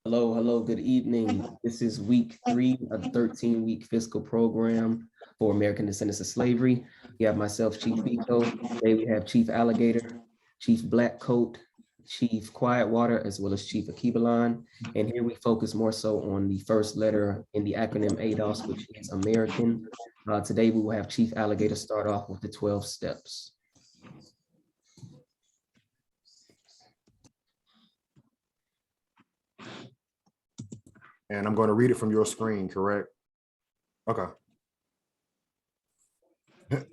Hello, hello, good evening. This is week 3 of the 13-week fiscal program for American Descendants of Slavery. We have myself, Chief Beako. Today we have Chief Alligator, Chief Blackcoat, Chief Quietwater, as well as Chief Akibalon. And here we focus more so on the first letter in the acronym ADOS, which is American. Today we will have Chief Alligator start off with the 12 steps. And I'm going to read it from your screen, correct? Okay. Yeah.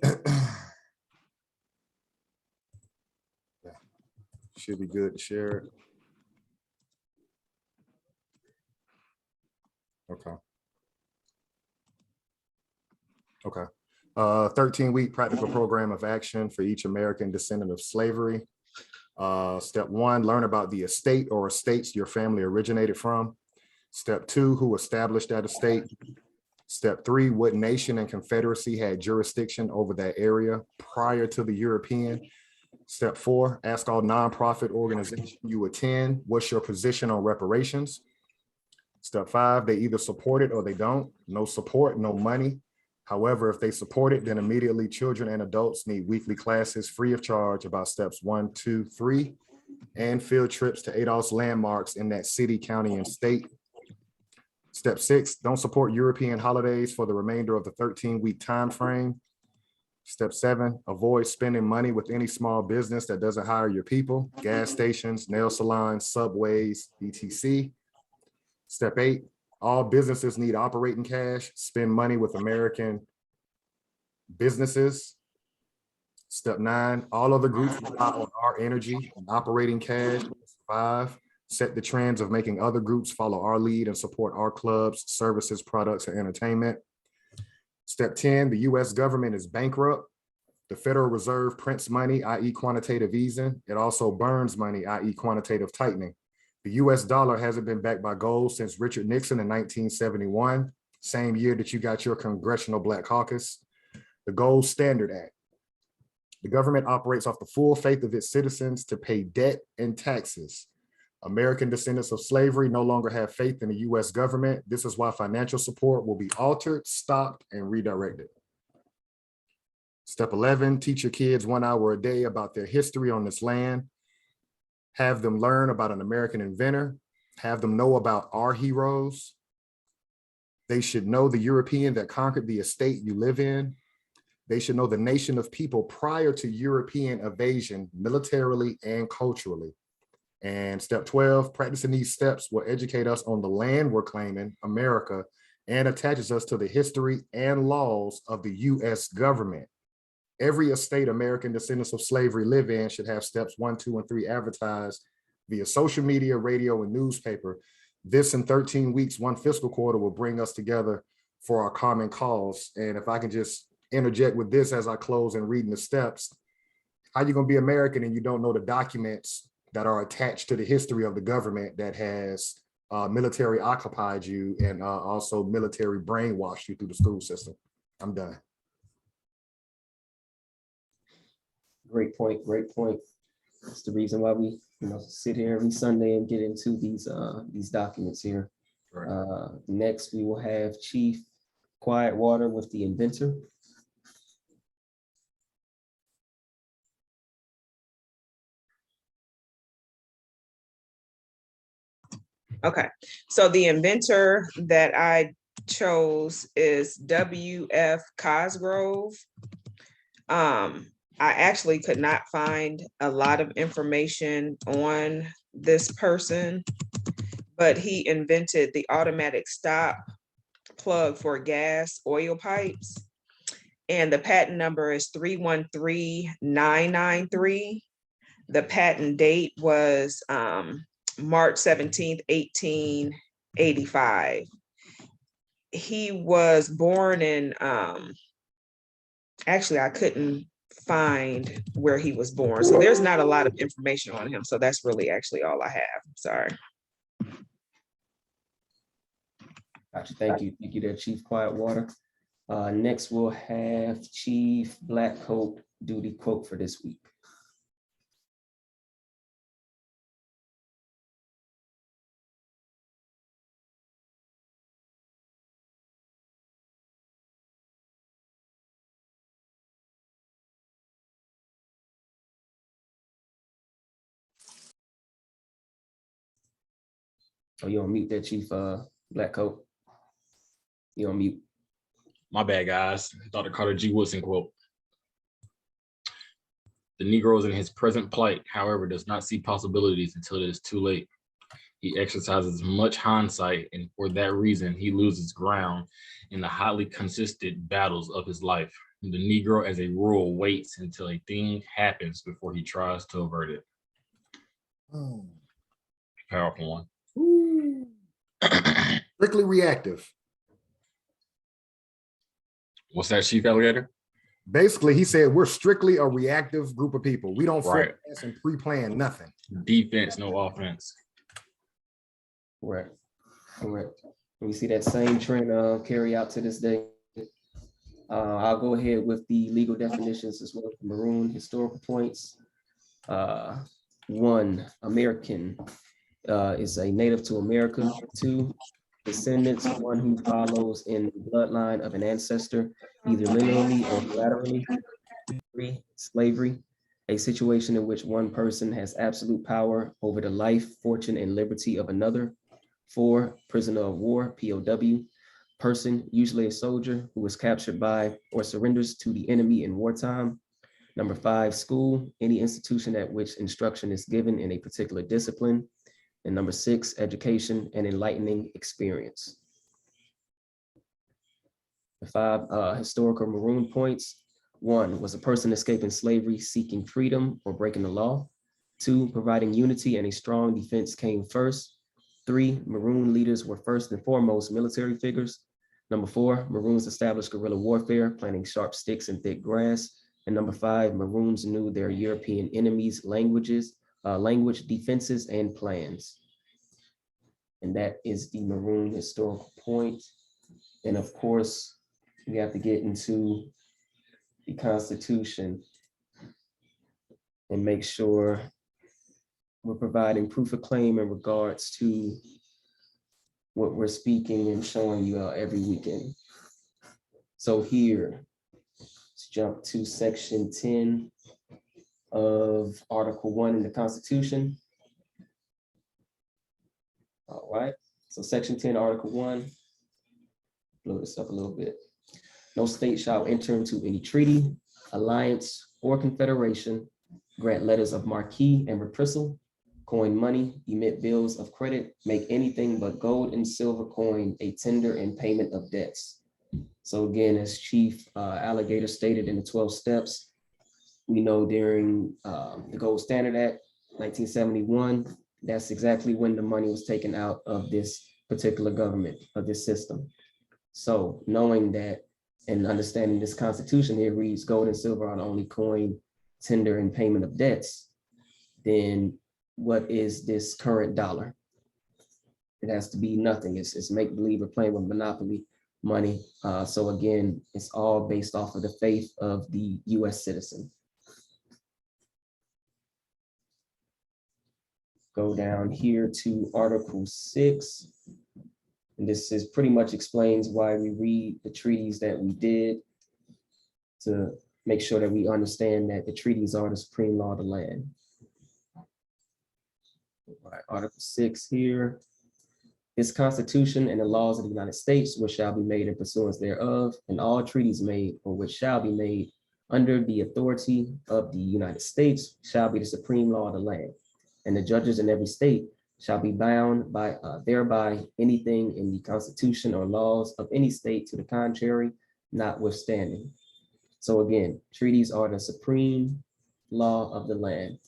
Should be good to share it. Okay. Okay. 13-week practical program of action for each American descendant of slavery. Step 1, learn about the estate or estates your family originated from. Step 2, who established that estate. Step 3, what nation and confederacy had jurisdiction over that area prior to the European. Step 4, ask all nonprofit organizations you attend, what's your position on reparations? Step 5, they either support it or they don't. No support, no money. However, if they support it, then immediately children and adults need weekly classes free of charge about steps 1, 2, 3, and field trips to ADOS landmarks in that city, county, and state. Step 6, don't support European holidays for the remainder of the 13-week time frame. Step 7, avoid spending money with any small business that doesn't hire your people, gas stations, nail salons, subways, etc. Step 8, all businesses need operating cash. Spend money with American businesses. Step 9, all other groups rely on our energy and operating cash to survive. Set the trends of making other groups follow our lead and support our clubs, services, products, and entertainment. Step 10, the US government is bankrupt. The Federal Reserve prints money, i.e. quantitative easing. It also burns money, i.e. quantitative tightening. The US dollar hasn't been backed by gold since Richard Nixon in 1971, same year that you got your Congressional Black Caucus. The Gold Standard Act. The government operates off the full faith of its citizens to pay debt and taxes. American descendants of slavery no longer have faith in the US government. This is why financial support will be altered, stopped, and redirected. Step 11, teach your kids 1 hour a day about their history on this land. Have them learn about an American inventor. Have them know about our heroes. They should know the European that conquered the estate you live in. They should know the nation of people prior to European invasion, militarily and culturally. And step 12, practicing these steps will educate us on the land we're claiming, America, and attaches us to the history and laws of the US government. Every estate American descendants of slavery live in should have steps 1, 2, and 3 advertised via social media, radio, and newspaper. This in 13 weeks, 1 fiscal quarter will bring us together for our common cause. And if I can just interject with this as I close and reading the steps, how you gonna be American and you don't know the documents that are attached to the history of the government that has military occupied you and also military brainwashed you through the school system? I'm done. Great point, great point. That's the reason why we sit here every Sunday and get into these documents here. Right. Next, we will have Chief Quietwater with the Inventor. Okay, so the inventor that I chose is W.F. Cosgrove. I actually could not find a lot of information on this person, but he invented the automatic stop plug for gas oil pipes. And the patent number is 313993. The patent date was March 17th, 1885. He was born in, actually, I couldn't find where he was born. So there's not a lot of information on him. So that's really actually all I have. Sorry. Gotcha. Thank you. Thank you there, Chief Quietwater. Next, we'll have Chief Blackcoat do the quote for this week. Oh, you on mute there, Chief Black Coat? You on mute? My bad, guys. Dr. Carter G. Woodson quote. The Negro is in his present plight, however, does not see possibilities until it is too late. He exercises much hindsight, and for that reason, he loses ground in the hotly contested battles of his life. The Negro, as a rule, waits until a thing happens before he tries to avert it. Oh. Powerful one. Strictly reactive. What's that, Chief Alligator? Basically, he said we're strictly a reactive group of people. We don't Right. forecast and pre-plan nothing. Defense, no offense. Correct. Correct. We see that same trend carry out to this day. I'll go ahead with the legal definitions as well as maroon historical points. 1, American is a native to America. 2, descendants, one who follows in the bloodline of an ancestor, either lineally or laterally. 3, slavery, a situation in which one person has absolute power over the life, fortune, and liberty of another. 4, prisoner of war, POW, person, usually a soldier who is captured by or surrenders to the enemy in wartime. 5, school, any institution at which instruction is given in a particular discipline. And 6, education, an enlightening experience. The 5 historical maroon points. 1, was a person escaping slavery, seeking freedom or breaking the law. 2, providing unity and a strong defense came first. 3, maroon leaders were first and foremost military figures. 4, maroons established guerrilla warfare, planting sharp sticks in thick grass. And 5, maroons knew their European enemies' language, defenses, and plans. And that is the maroon historical point. And of course, we have to get into the Constitution and make sure we're providing proof of claim in regards to what we're speaking and showing you every weekend. So here, let's jump to section 10 of Article 1 in the Constitution. All right, so section 10, Article 1, blow this up a little bit. No state shall enter into any treaty, alliance, or confederation, grant letters of marque and reprisal, coin money, emit bills of credit, make anything but gold and silver coin a tender in payment of debts. So again, as Chief Alligator stated in the 12 steps, we know during the Gold Standard Act, 1971, that's exactly when the money was taken out of this particular government, of this system. So knowing that and understanding this Constitution here reads gold and silver are the only coin tender in payment of debts, then what is this current dollar? It has to be nothing. It's make believe we're playing with monopoly money. So again, it's all based off of the faith of the US citizen. Go down here to Article 6. And this is pretty much explains why we read the treaties that we did to make sure that we understand that the treaties are the supreme law of the land. All right, Article 6 here. This Constitution and the laws of the United States, which shall be made in pursuance thereof, and all treaties made or which shall be made under the authority of the United States shall be the supreme law of the land. And the judges in every state shall be bound by thereby anything in the Constitution or laws of any state to the contrary, notwithstanding. So again, treaties are the supreme law of the land.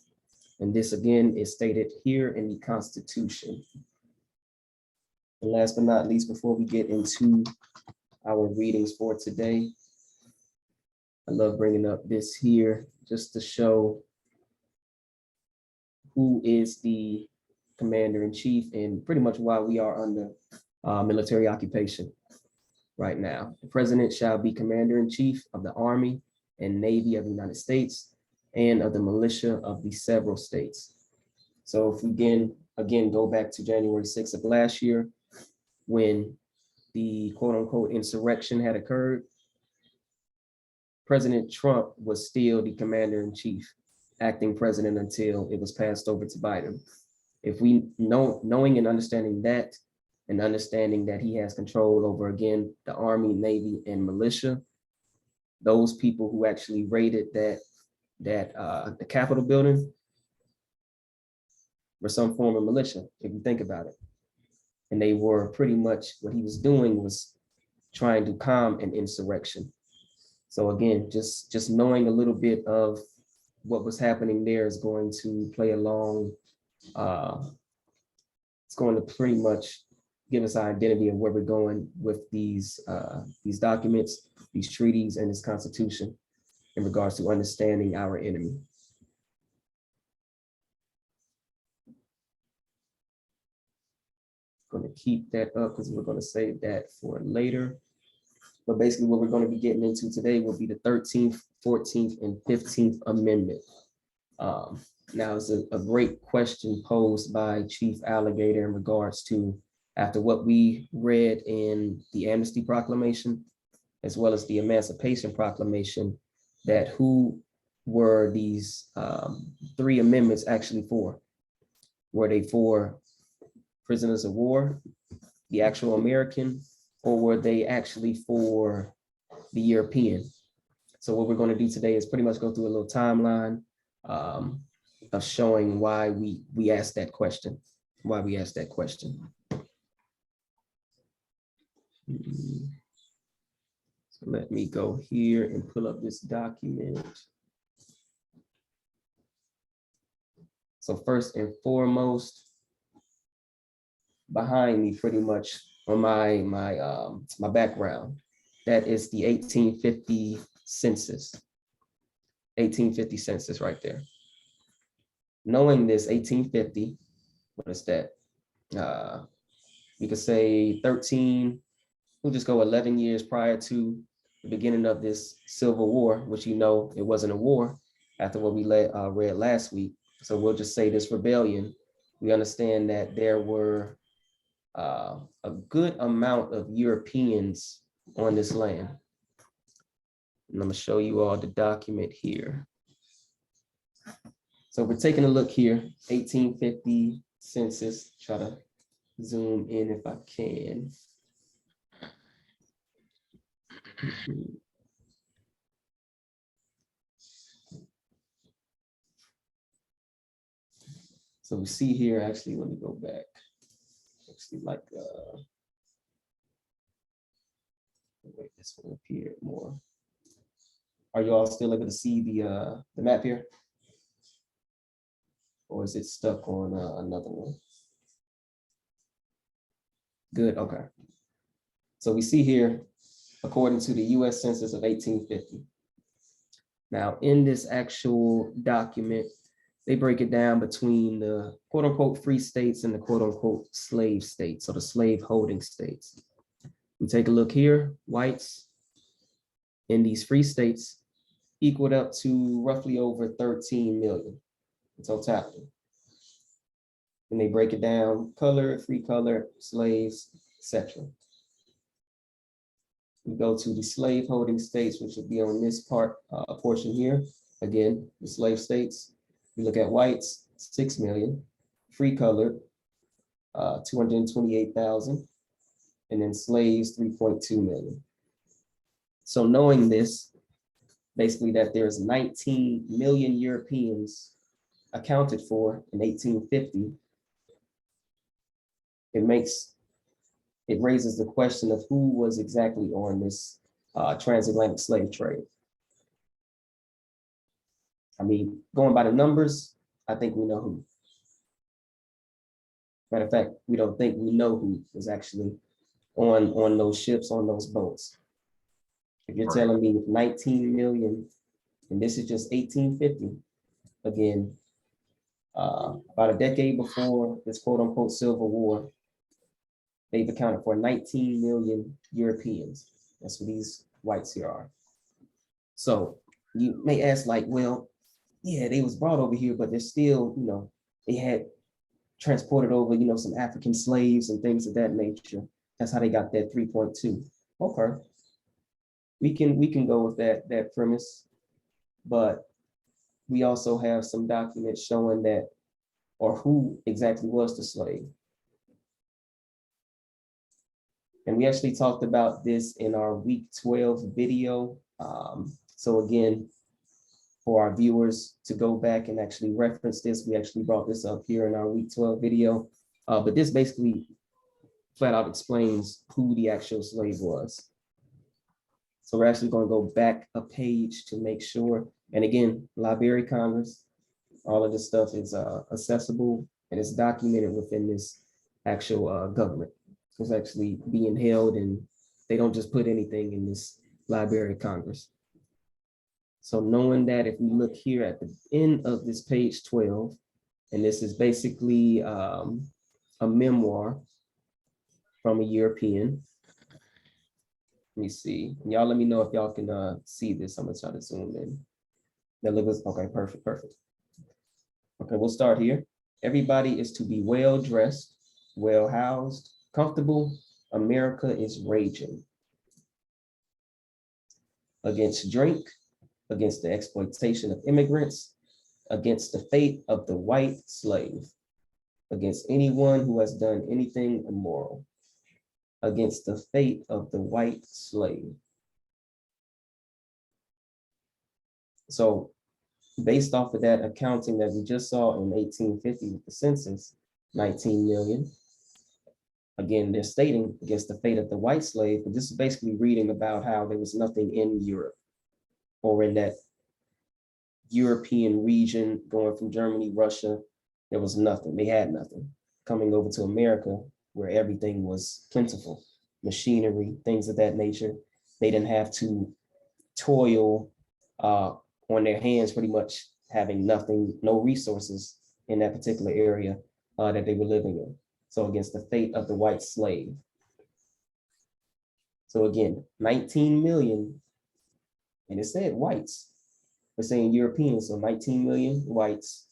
And this again is stated here in the Constitution. And last but not least, before we get into our readings for today, I love bringing up this here just to show who is the commander-in-chief and pretty much why we are under military occupation right now. The president shall be commander-in-chief of the Army and Navy of the United States and of the militia of the several states. So if we again go back to January 6th of last year, when the quote-unquote insurrection had occurred, President Trump was still the commander-in-chief, acting president until it was passed over to Biden. If we knowing and understanding that, and understanding that he has control over, again, the Army, Navy, and militia, those people who actually raided the Capitol building were some form of militia, if you think about it. And they were pretty much, what he was doing was trying to calm an insurrection. So again, just knowing a little bit of what was happening there is going to play along. It's going to pretty much give us our identity of where we're going with these documents, these treaties, and this Constitution in regards to understanding our enemy. Going to keep that up because we're going to save that for later. But basically what we're going to be getting into today will be the 13th, 14th, and 15th Amendment. Now, it's a great question posed by Chief Alligator in regards to, after what we read in the Amnesty Proclamation, as well as the Emancipation Proclamation, that who were these three amendments actually for? Were they for prisoners of war, the actual American, or were they actually for the European? So what we're going to do today is pretty much go through a little timeline of showing why we asked that question, So let me go here and pull up this document. So first and foremost, behind me, pretty much on my background, that is the 1850 census. 1850 census right there. Knowing this 1850, what is that? We could say 13, we'll just go 11 years prior to the beginning of this Civil War, which, you know, it wasn't a war after what we read last week. So we'll just say this rebellion. We understand that there were a good amount of Europeans on this land. And I'm gonna show you all the document here. So we're taking a look here, 1850 census, try to zoom in if I can. So we see here, actually, let me go back. Actually, like, wait, this will appear more. Are you all still able to see the map here? Or is it stuck on another one? Good, okay. So we see here, according to the US Census of 1850. Now, in this actual document, they break it down between the quote unquote free states and the quote unquote slave states, or the slave holding states. We take a look here, whites in these free states equaled up to roughly over 13 million in totality. And they break it down, color, free color, slaves, etc. We go to the slave holding states, which would be on this portion here. Again, the slave states. We look at whites, 6 million, free colored, 228,000, and then slaves, 3.2 million. So knowing this, basically that there's 19 million Europeans accounted for in 1850, it raises the question of who was exactly on this transatlantic slave trade. I mean, going by the numbers, I think we know who. Matter of fact, we don't think, we know who was actually on those ships, on those boats. If you're telling me 19 million, and this is just 1850, again, about a decade before this quote unquote Civil War, they've accounted for 19 million Europeans. That's what these whites here are. So you may ask, like, well, yeah, they was brought over here, but they're still, you know, they had transported over, you know, some African slaves and things of that nature. That's how they got that 3.2. Okay, we can go with that premise, but we also have some documents showing that or who exactly was the slave. And we actually talked about this in our week 12 video. So again, for our viewers to go back and actually reference this, we actually brought this up here in our week 12 video. But this basically flat out explains who the actual slave was. So we're actually going to go back a page to make sure. And again, Library of Congress, all of this stuff is accessible and it's documented within this actual government. It's actually being held, and they don't just put anything in this Library of Congress. So knowing that, if we look here at the end of this page 12, and this is basically a memoir from a European. Let me see. Y'all let me know if y'all can see this. I'm gonna try to zoom in. That looks okay, perfect, perfect. Okay, we'll start here. Everybody is to be well dressed, well housed, comfortable. America is raging against drink, against the exploitation of immigrants, against the fate of the white slave, against anyone who has done anything immoral, against the fate of the white slave. So based off of that accounting that we just saw in 1850 with the census, 19 million. Again, they're stating against the fate of the white slave, but this is basically reading about how there was nothing in Europe or in that European region going from Germany, Russia. There was nothing. They had nothing. Coming over to America, where everything was plentiful, machinery, things of that nature. They didn't have to toil on their hands, pretty much having nothing, no resources in that particular area that they were living in. So against the fate of the white slave. So again, 19 million, and it said whites. We're saying Europeans, so 19 million whites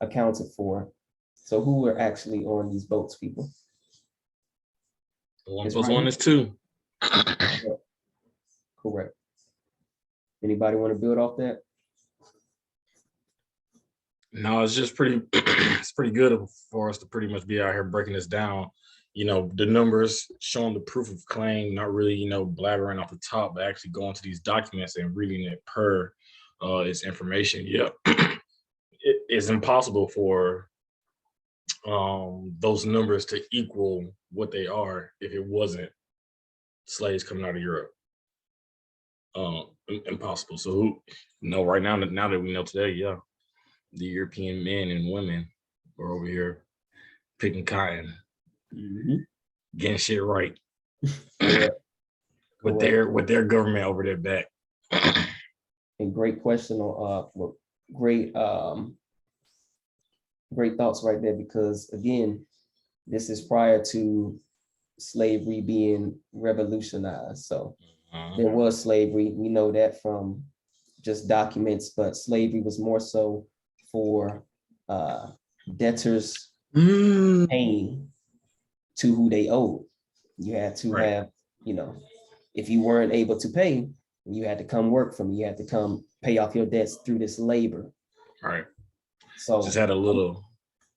accounted for. So who were actually on these boats, people? 1 plus 1 is 2. Correct. Anybody want to build off that? No, it's just pretty, it's pretty good for us to pretty much be out here breaking this down. You know, the numbers showing the proof of claim, not really, you know, blabbering off the top, but actually going to these documents and reading it per its information. Yeah, it's impossible for those numbers to equal what they are if it wasn't slaves coming out of Europe. Impossible. So who, no, right now that we know today, yeah, the European men and women are over here picking cotton, getting shit right. with their government over their back. And great question on great great thoughts right there, because again, this is prior to slavery being revolutionized. So there was slavery. We know that from just documents, but slavery was more so for debtors paying to who they owed. You had to have, you know, if you weren't able to pay, you had to come work for me. You had to come pay off your debts through this labor. Right. So just had a little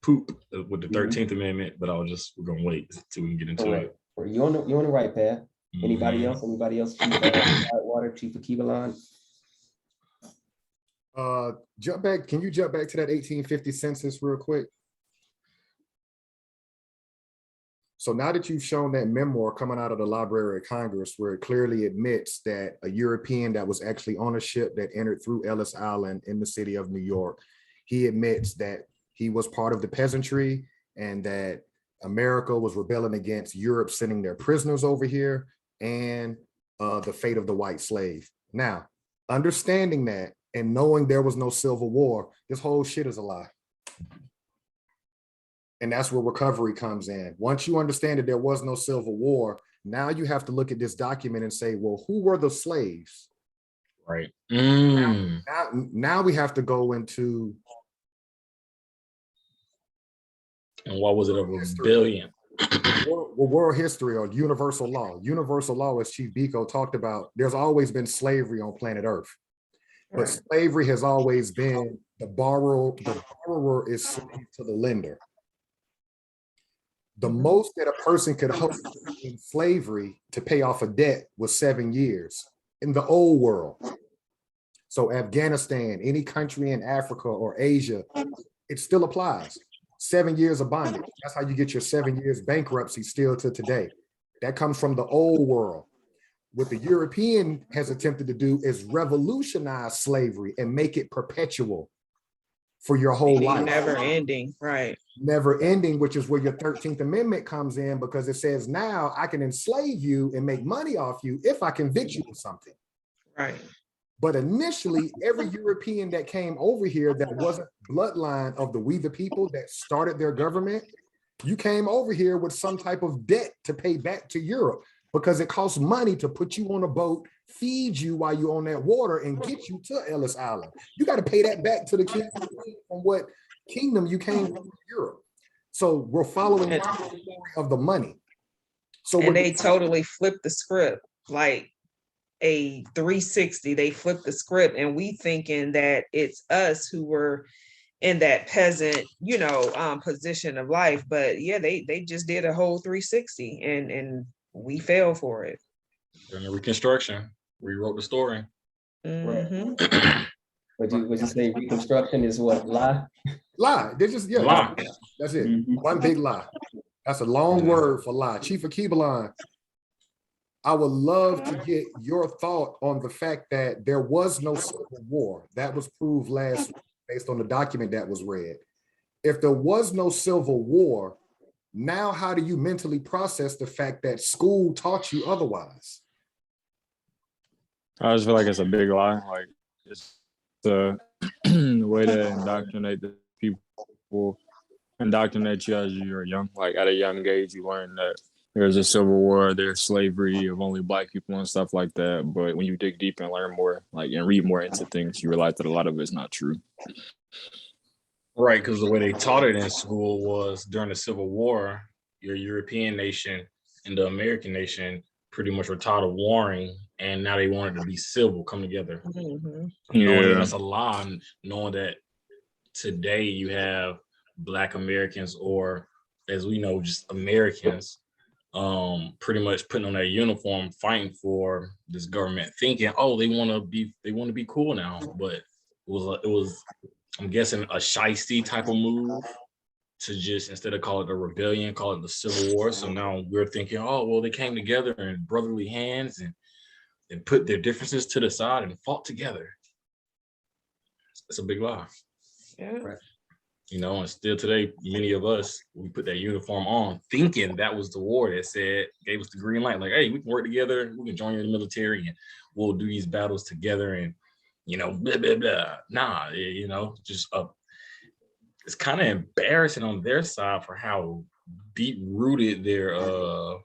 poop with the 13th Amendment, but we're gonna wait till we can get into it. You're on the right path. Anybody else? Chief Whitewater, Chief Akibalon? Jump back. Can you jump back to that 1850 census real quick? So now that you've shown that memoir coming out of the Library of Congress, where it clearly admits that a European that was actually on a ship that entered through Ellis Island in the city of New York, he admits that he was part of the peasantry and that America was rebelling against Europe, sending their prisoners over here, and the fate of the white slave. Now, understanding that and knowing there was no Civil War, this whole shit is a lie. And that's where recovery comes in. Once you understand that there was no Civil War, now you have to look at this document and say, well, who were the slaves? Right. Now we have to go into. And what was it, a rebellion? World history or universal law. Universal law, as Chief Biko talked about, there's always been slavery on planet Earth. But slavery has always been the borrower is slave to the lender. The most that a person could hope in slavery to pay off a debt was 7 years in the old world. So Afghanistan, any country in Africa or Asia, it still applies. 7 years of bondage. That's how you get your 7 years bankruptcy still to today. That comes from the old world. What the European has attempted to do is revolutionize slavery and make it perpetual for your whole life. Never ending, right? Never ending, which is where your 13th Amendment comes in, because it says now I can enslave you and make money off you if I convict you of something. Right. But initially, every European that came over here that wasn't bloodline of the we the people that started their government, you came over here with some type of debt to pay back to Europe, because it costs money to put you on a boat, feed you while you're on that water, and get you to Ellis Island. You got to pay that back to the king from what kingdom you came from, Europe. So we're following the story of the money. So and they totally flipped the script, like a 360. They flipped the script, and we thinking that it's us who were in that peasant, position of life. But yeah, they just did a whole 360, and we fell for it. During the Reconstruction, rewrote the story. Mhm. Would you say Reconstruction is what? Lie? Lie. They're just, Lie. That's it. Mhm. One big lie. That's a long word for lie. Chief Akibalan, I would love to get your thought on the fact that there was no civil war. That was proved last week based on the document that was read. If there was no civil war, now how do you mentally process the fact that school taught you otherwise? I just feel like it's a big lie. Like, it's the way to indoctrinate the people, indoctrinate you as you're young. Like, at a young age, you learn that there's a civil war, there's slavery of only Black people and stuff like that. But when you dig deep and learn more, and read more into things, you realize that a lot of it's not true. Right, because the way they taught it in school was during the Civil War, your European nation and the American nation pretty much were taught of warring, and now they wanted to be civil, come together. Mhm. Knowing that that's a lie, knowing that today you have Black Americans, or as we know, just Americans, pretty much putting on their uniform, fighting for this government, thinking, oh, they want to be cool now. But it was I'm guessing a shiesty type of move to just, instead of call it a rebellion, call it the Civil War. So now we're thinking, oh, well, they came together in brotherly hands and put their differences to the side and fought together. It's a big lie. Yeah. Right. And still today, many of us, we put that uniform on thinking that was the war that gave us the green light. Like, hey, we can work together, we can join in the military, and we'll do these battles together, and blah, blah, blah. Nah, just it's kind of embarrassing on their side for how deep rooted their I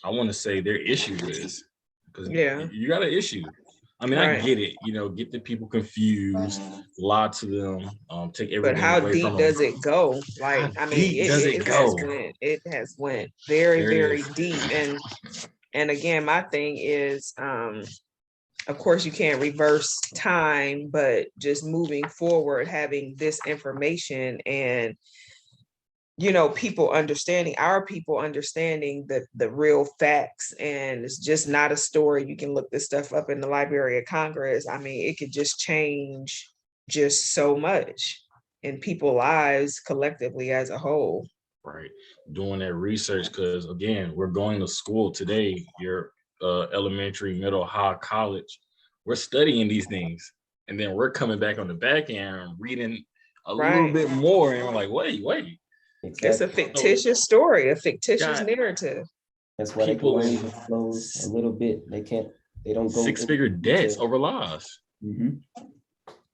want to say their issue is. Because you got an issue. I mean, Right. I get it, get the people confused, lie to them, take everything But how away deep from them. does it go? Like, How I mean, deep does it go? It has went very, There it very is. deep. And again, my thing is, of course, you can't reverse time, but just moving forward, having this information and our people understanding the real facts, and it's just not a story. You can look this stuff up in the Library of Congress. I mean, it could just change just so much in people's lives collectively as a whole. Right. Doing that research, because again, we're going to school today, your elementary, middle, high, college. We're studying these things, and then we're coming back on the back end reading a little bit more, and we're like, wait. Exactly. It's a fictitious story, a fictitious narrative. That's why people only disclose a little bit. They don't go six-figure debts over lies. Mm-hmm.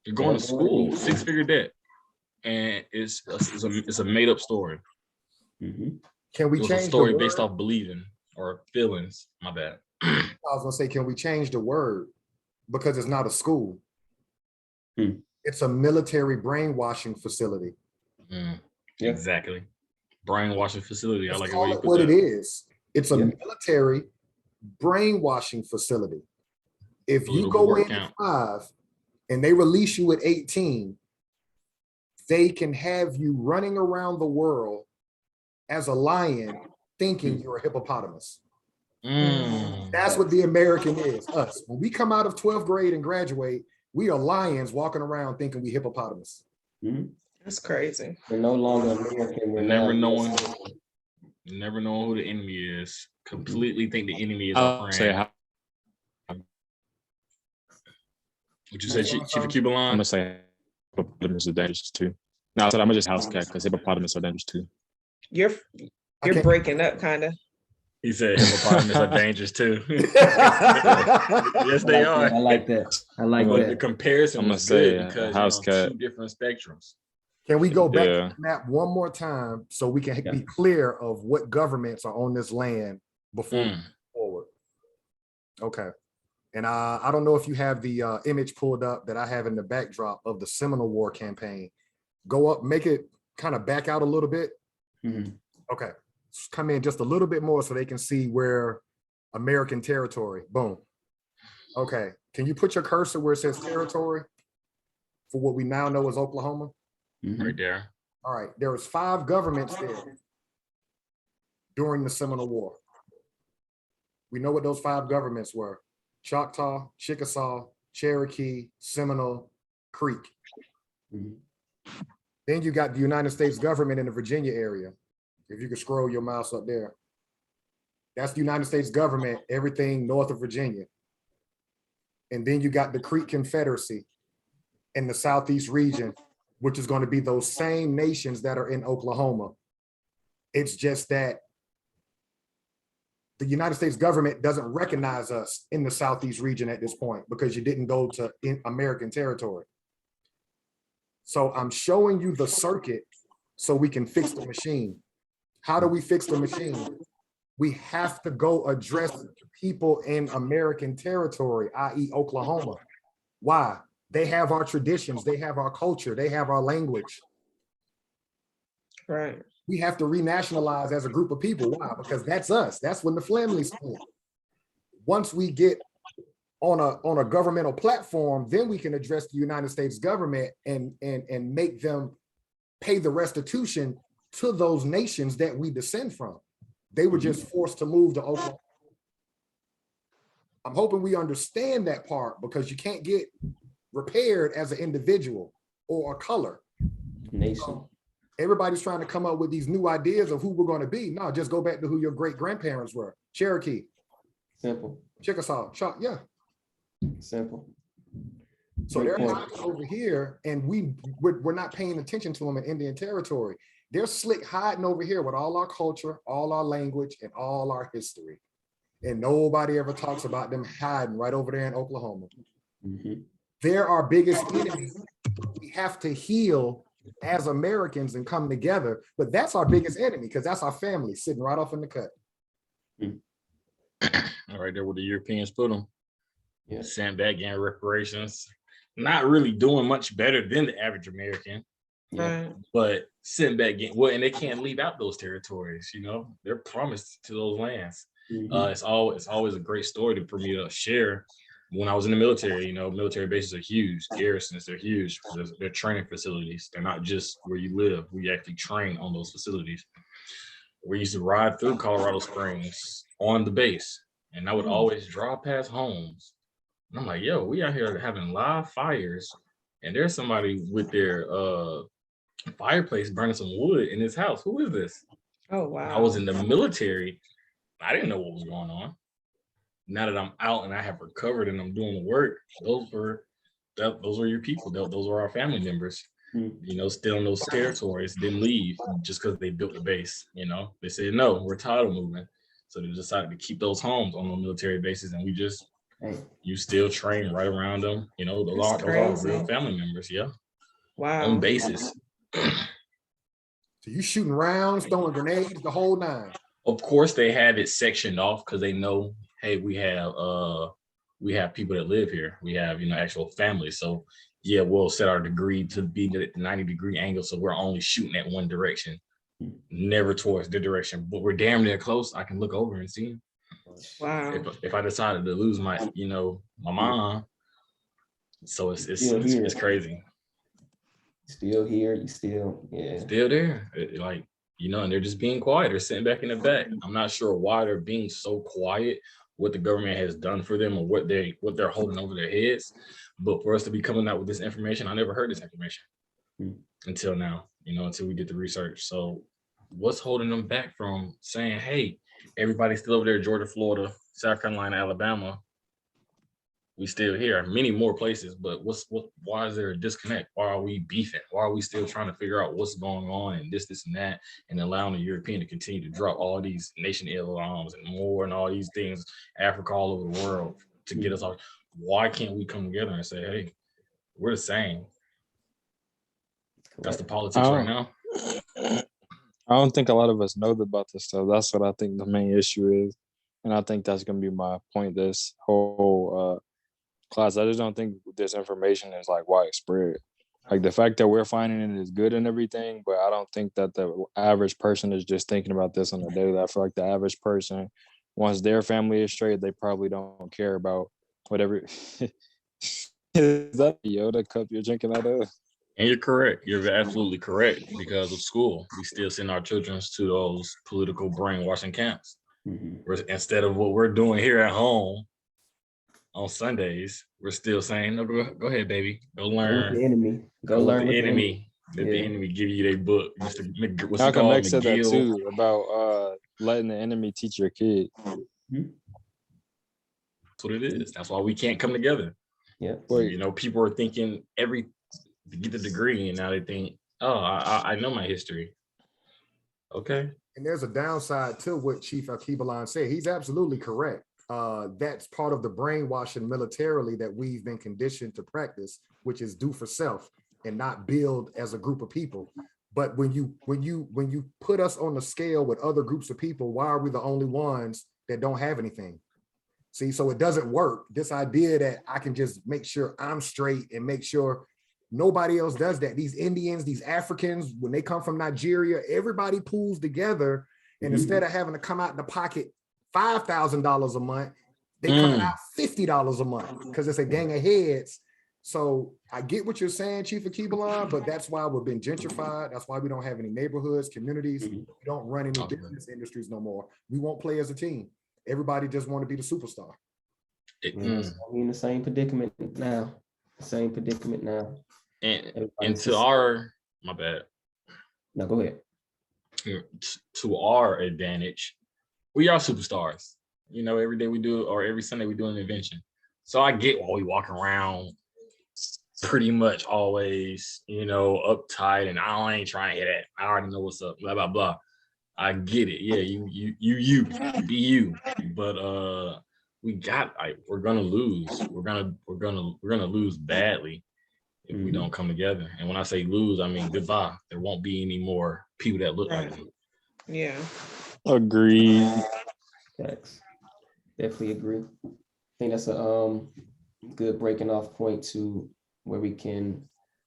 You're going to school, six-figure debt, and it's a made-up story. Mm-hmm. Can we change a story based off believing or feelings? My bad. I was gonna say, can we change the word, because it's not a school? It's a military brainwashing facility. Yeah. Exactly. Brainwashing facility. I like call it what it is. It's a Yeah. military brainwashing facility. If you go in at 5 and they release you at 18, they can have you running around the world as a lion thinking you're a hippopotamus. That's what the American is, us. When we come out of 12th grade and graduate, we are lions walking around thinking we hippopotamus. That's crazy. We're no longer American. We're Never now knowing, US. never knowing who the enemy is. Completely think the enemy is I'll our say friend. What you said, Chief of Cuba I'm line? gonna say hippopotamus are dangerous too. No, I said I'm gonna just house cat because hippopotamus are dangerous too. You're breaking up kind of. He said hippopotamus are dangerous too. Yes, they are. I like that. I like But the that. comparison I'm gonna was good say, because house cat. two different spectrums. Can we go back Yeah. to the map one more time so we can Yeah. be clear of what governments are on this land before we move forward? Okay. And I don't know if you have the image pulled up that I have in the backdrop of the Seminole War campaign. Go up, make it kind of back out a little bit. Okay. Just come in just a little bit more so they can see where American territory. Boom. Okay. Can you put your cursor where it says territory for what we now know as Oklahoma? Right there. All right. There was 5 governments there during the Seminole War. We know what those 5 governments were: Choctaw, Chickasaw, Cherokee, Seminole, Creek. Then you got the United States government in the Virginia area. If you could scroll your mouse up there. That's the United States government, everything north of Virginia. And then you got the Creek Confederacy in the Southeast region, which is going to be those same nations that are in Oklahoma. It's just that the United States government doesn't recognize us in the Southeast region at this point because you didn't go to American territory. So I'm showing you the circuit so we can fix the machine. How do we fix the machine? We have to go address people in American territory, i.e. Oklahoma. Why? They have our traditions, they have our culture, they have our language. Right. We have to renationalize as a group of people. Why? Because that's us. That's when the family split. Once we get on a governmental platform, then we can address the United States government and make them pay the restitution to those nations that we descend from. They were just forced to move to Oklahoma. I'm hoping we understand that part because you can't get repaired as an individual or a color. Nation. Everybody's trying to come up with these new ideas of who we're going to be. No, just go back to who your great grandparents were. Cherokee. Simple. Chickasaw. Yeah. Simple. So Great they're point. over here and we're not paying attention to them in Indian territory. They're slick hiding over here with all our culture, all our language, and all our history. And nobody ever talks about them hiding right over there in Oklahoma. They're our biggest enemy. We have to heal as Americans and come together, but that's our biggest enemy because that's our family sitting right off in the cut. All right, there where the Europeans put them. Yeah. Sent back getting reparations. Not really doing much better than the average American. Right. But sitting back getting and they can't leave out those territories, they're promised to those lands. It's always a great story for me to share. When I was in the military, military bases are huge, garrisons, they're huge. They're training facilities. They're not just where you live. We actually train on those facilities. We used to ride through Colorado Springs on the base, and I would always drive past homes. And I'm like, yo, we out here having live fires, and there's somebody with their fireplace burning some wood in his house. Who is this? Oh, wow. I was in the military. I didn't know what was going on. Now that I'm out and I have recovered and I'm doing the work, those were your people. Those were our family members. Still in those territories, didn't leave just because they built the base. They said, no, we're tired of moving. So they decided to keep those homes on the military bases, and you still train right around them. Those are real family members. Yeah. Wow. On bases. So you shooting rounds, throwing grenades, the whole 9. Of course, they have it sectioned off because they know, hey, we have people that live here. We have actual families. So yeah, we'll set our degree to be at 90-degree angle, so we're only shooting at one direction, never towards the direction. But we're damn near close. I can look over and see them. Wow. If I decided to lose my my mom, so it's crazy. Still here, you still, yeah. Still there. Like, and they're just being quiet. They're sitting back in the back. I'm not sure why they're being so quiet, what the government has done for them or what they're holding over their heads. But for us to be coming out with this information, I never heard this information until now, until we did the research. So what's holding them back from saying, hey, everybody's still over there, Georgia, Florida, South Carolina, Alabama. We still here, many more places, but why is there a disconnect? Why are we beefing? Why are we still trying to figure out what's going on and this and that, and allowing the European to continue to drop all these nation alarms and more and all these things, Africa, all over the world to get us off? Why can't we come together and say, hey, we're the same? That's the politics right now. I don't think a lot of us know about this stuff. That's what I think the main issue is. And I think that's going to be my point this whole class. I just don't think this information is like widespread. Like the fact that we're finding it is good and everything, but I don't think that the average person is just thinking about this on a daily. I feel like the average person, once their family is straight, they probably don't care about whatever. Is that the Yoda cup you're drinking out of? And you're correct. You're absolutely correct. Because of school, we still send our children to those political brainwashing camps. Instead of what we're doing here at home on Sundays, we're still saying, no, go ahead, baby. Go learn. With the enemy. Go learn with the enemy. Let the enemy give you their book. Malcolm X said that too, about letting the enemy teach your kid. That's what it is. That's why we can't come together. Yeah. People are thinking to get the degree, and now they think, oh, I know my history. Okay. And there's a downside to what Chief Akibalan said. He's absolutely correct. That's part of the brainwashing militarily that we've been conditioned to practice, which is do for self and not build as a group of people. But when you put us on the scale with other groups of people, why are we the only ones that don't have anything? See, so it doesn't work. This idea that I can just make sure I'm straight and make sure nobody else does that. These Indians, these Africans, when they come from Nigeria, everybody pools together. And instead of having to come out in the pocket $5,000 a month, they come out $50 a month because it's a gang of heads. So I get what you're saying, Chief Akibalan, but that's why we've been gentrified. That's why we don't have any neighborhoods, communities. We don't run any business industries no more. We won't play as a team. Everybody just want to be the superstar. We're in the same predicament now. And to our, my bad. No, go ahead. To our advantage, we are superstars. Every day we do, or every Sunday we do an invention. So I get why we walk around pretty much always, uptight, and I ain't trying to hit it. I already know what's up, blah, blah, blah. I get it. Yeah, you be you. But we're gonna lose. We're gonna lose badly if we don't come together. And when I say lose, I mean goodbye. There won't be any more people that look like me. Yeah. Agreed. Thanks. Definitely agree. I think that's a good breaking off point to where we can,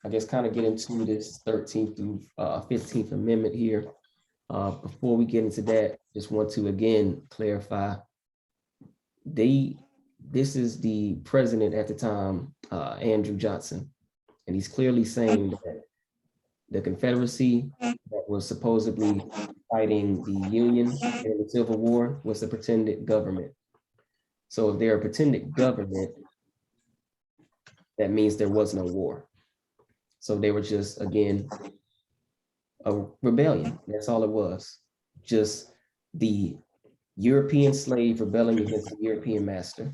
I guess, kind of get into this 13th through 15th Amendment here. Before we get into that, just want to again clarify, this is the president at the time, Andrew Johnson, and he's clearly saying that the Confederacy that was supposedly fighting the Union in the Civil War was a pretended government. So if they're a pretended government, that means there was no war. So they were just, again, a rebellion. That's all it was. Just the European slave rebelling against the European master.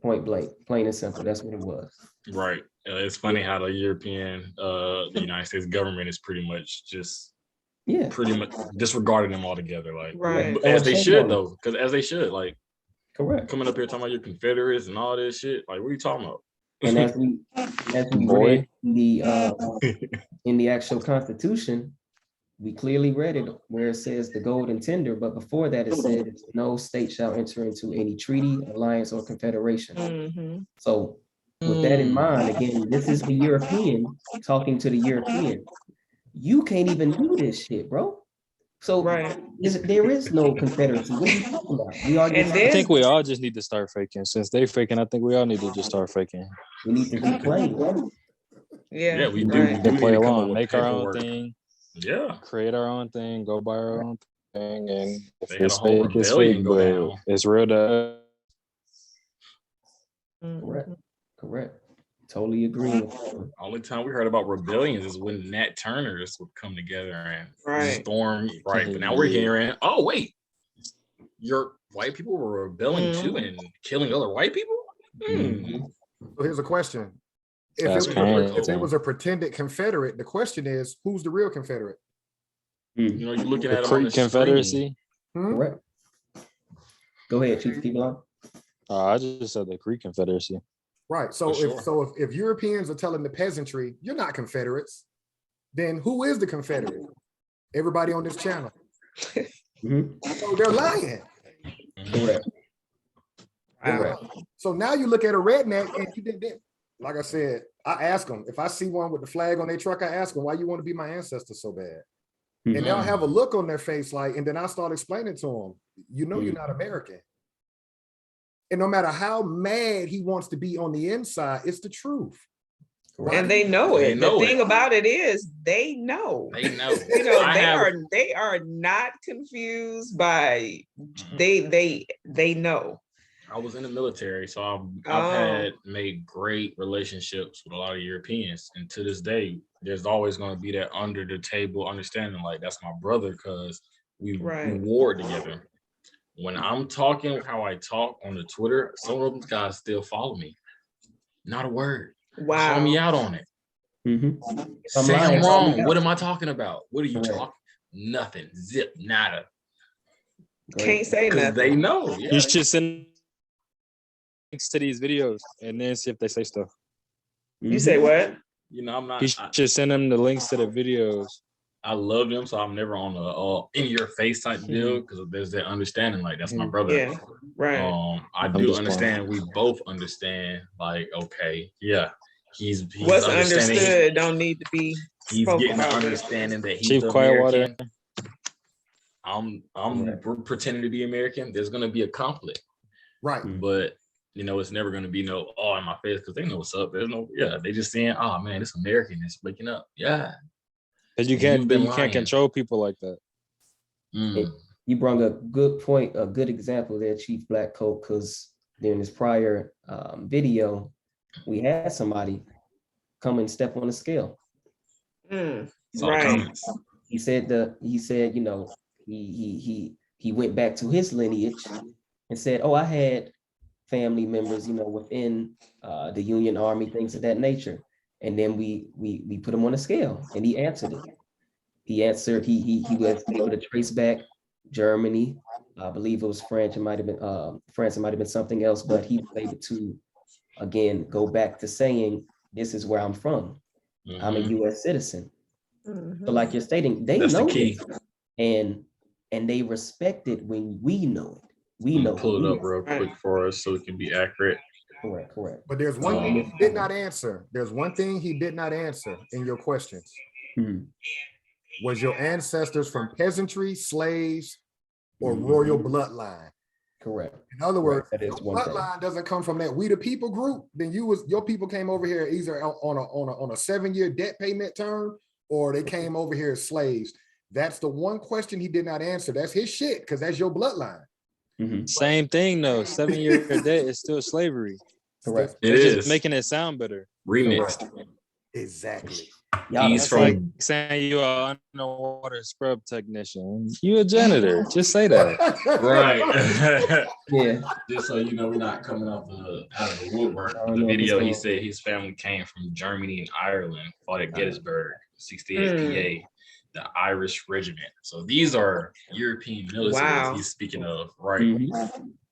Point blank, plain and simple. That's what it was. Right. It's funny how the the United States government is pretty much disregarding them altogether. Like, right. As they should, though, because as they should, like, correct. Coming up here talking about your Confederates and all this shit. Like, what are you talking about? And as we read in the actual Constitution, we clearly read it where it says the golden tender, but before that it says no state shall enter into any treaty, alliance, or confederation. So with that in mind, again, this is the European talking to the European. You can't even do this shit, bro. So there is no Confederacy. What are you talking about? I think we all just need to start faking. Since they faking, I think we all need to just start faking. We need to be plain. Yeah, we right. do. We To do need play to come up along, with make our own paperwork. thing, Yeah, create our own thing, go buy our own thing, and if they had a it's whole fake, it's rebellion fake, go but down. it's real to Correct. Correct. Totally agree. Only time we heard about rebellions is when Nat Turners would come together and Right. storm. Right, but now we're Yeah. hearing, oh wait, your white people were rebelling too Mhm. and killing other white people. Mhm. So here's a question. If That's it, was crazy. if it was a pretended Confederate, the question is, who's the real Confederate? You know, you're looking the at them on the Creek screen. Confederacy. Correct. Go ahead, Chief. Keep it on. I just said the Creek Confederacy. Right. So For sure. if Europeans are telling the peasantry, you're not Confederates, then who is the Confederate? Everybody on this channel. Mhm. So they're lying. Correct. They're Correct. lying. So now you look at a redneck and you did, like I said, I ask them, if I see one with the flag on their truck, I ask them, why you want to be my ancestor so bad? And they'll have a look on their face like, and then I start explaining to them, you know, you're not American. And no matter how mad he wants to be on the inside, it's the truth. And they know They it. know The thing it. about it is they know. They know. You know, I they are not confused by they know. I was in the military, so I've Oh. had made great relationships with a lot of Europeans, and to this day, there's always going to be that under the table understanding, like that's my brother because we Right. warred together. When I'm talking how I talk on the Twitter, some of those guys still follow me. Not a word. Call me Wow. out on it. Mhm. Say lying, I'm call me wrong. out. What am I talking about? What are you Correct. talking? Nothing. Zip. Nada. Can't say Because they nothing. know. Yeah. You should send links to these videos and then see if they say stuff. You say what? You know, I'm not. You should send them the links to the videos. I love them, so I'm never on the in your face type deal because there's that understanding. Like that's my brother. Yeah. Right. I I'm do just understand. We both understand. Like, okay, yeah, he's What's understanding. understood don't need to be He's spoke getting the about. understanding that he's Chief the Quietwater. American. I'm pretending to be American. There's gonna be a conflict, Right. but you know it's never gonna be no in my face because they know what's up. There's no they just saying, oh man, this American is waking up. Yeah, Because you And you've been can't lying. control people like that. You brought a good point, a good example there, Chief Black Coat, because during this prior video, we had somebody come and step on the scale. Saw the Right. comments. He said, you know, he went back to his lineage and said, oh, I had family members, you know, within the Union Army, things of that nature. And then we put him on a scale and he answered it. He answered, he was able to trace back Germany. I believe it was French. It might have been France. It might have been something else, but he was able to, again, go back to saying, this is where I'm from. I'm a U.S. citizen. So like you're stating, they That's the know key. this, and they respect it when we know it. We know. Pull it up real quick for us so it can be accurate. Correct. But there's one thing he did not answer. There's one thing he did not answer in your questions. Was your ancestors from peasantry, slaves, or royal bloodline? Correct. In other words, that is if one thing. bloodline doesn't come from that we the people group, then your people came over here either on a 7-year debt payment term, or they came over here as slaves. That's the one question he did not answer. That's his shit, because that's your bloodline. Same thing though. 7-year debt is still slavery. Correct. It It's is just making it sound better. remixed. Exactly. He's That's from like saying you are an underwater scrub technician. You a janitor. Just say that. right. Yeah. Just so you know, we're not coming out of the woodwork. I don't The know if it's video, he going- said his family came from Germany and Ireland, fought at Gettysburg, 68 PA, the Irish Regiment. So these are European militaries Wow. he's speaking of, right?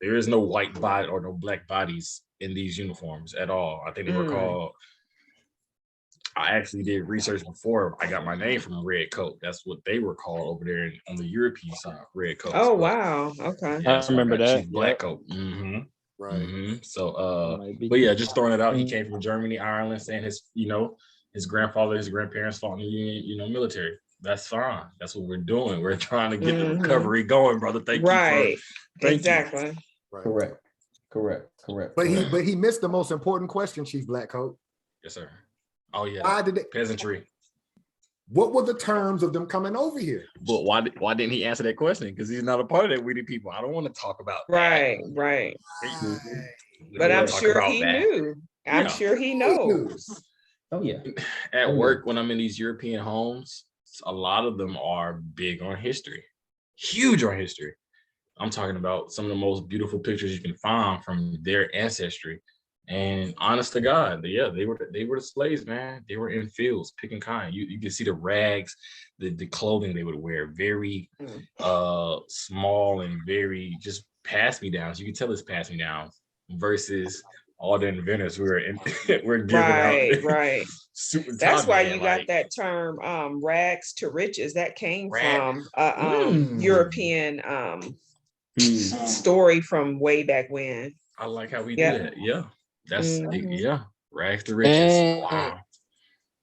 There is no white body or no black bodies in these uniforms at all. I think they were called, I actually did research before I got my name from red coat. That's what they were called over there on the European side, red coats. Oh, wow. Okay. Yeah, I remember that. Chief Black Coat. Right. So, but yeah, just throwing it out. He came from Germany, Ireland, saying his grandfather, his grandparents fought in the Union, military. That's fine. That's what we're doing. We're trying to get the recovery going, brother. Thank you. Exactly. Right. Correct. But he missed the most important question, Chief Black Coat. Yes, sir. Oh yeah, Why did they? peasantry. What were the terms of them coming over here? But why didn't he answer that question? Because he's not a part of that. We the people. I don't want to talk about Right, right. that. We But don't I'm wanna talk sure about he that. knew. I'm Yeah. sure he knows. Oh yeah. At Oh, yeah. work, when I'm in these European homes, a lot of them are big on history, huge on history. I'm talking about some of the most beautiful pictures you can find from their ancestry. And honest to God, yeah, they were the slaves, man. They were in fields picking cotton. You can see the rags, the clothing they would wear, very small and very just pass me downs. You can tell it's pass me downs versus all the inventors we're giving out Right. super That's top why man, you got like that term rags to riches. That came rag. from Mm. European story from way back when. I like how we do Yeah. that. Yeah. That's Mhm. yeah. Rags to riches. And Wow.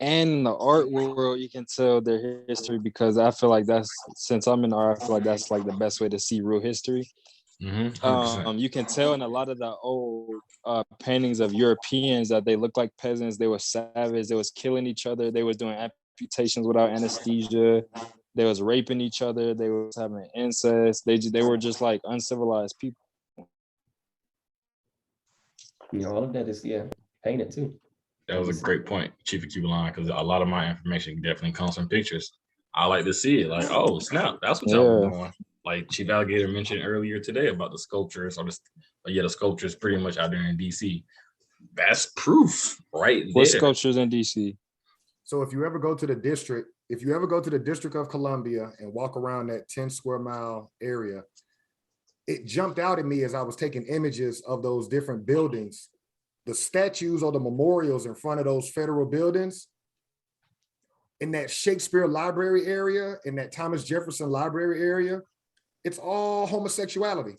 and in the art world, you can tell their history because I feel like since I'm in art, I feel like that's like the best way to see real history. 100%. You can tell in a lot of the old paintings of Europeans that they look like peasants. They were savage. They was killing each other. They was doing amputations without anesthesia. They was raping each other. They was having incest. They were just like uncivilized people. All of that is painted too. That was a great point, Chief of Cuban, because a lot of my information definitely comes from pictures. I like to see it, like, oh snap, that's what y'all were doing. Like Chief Alligator mentioned earlier today about the sculptures, the sculptures pretty much out there in DC. That's proof right What there. sculptures in DC? So if you ever go to the District of Columbia and walk around that 10 square mile area, it jumped out at me as I was taking images of those different buildings. The statues or the memorials in front of those federal buildings, in that Shakespeare Library area, in that Thomas Jefferson Library area, it's all homosexuality.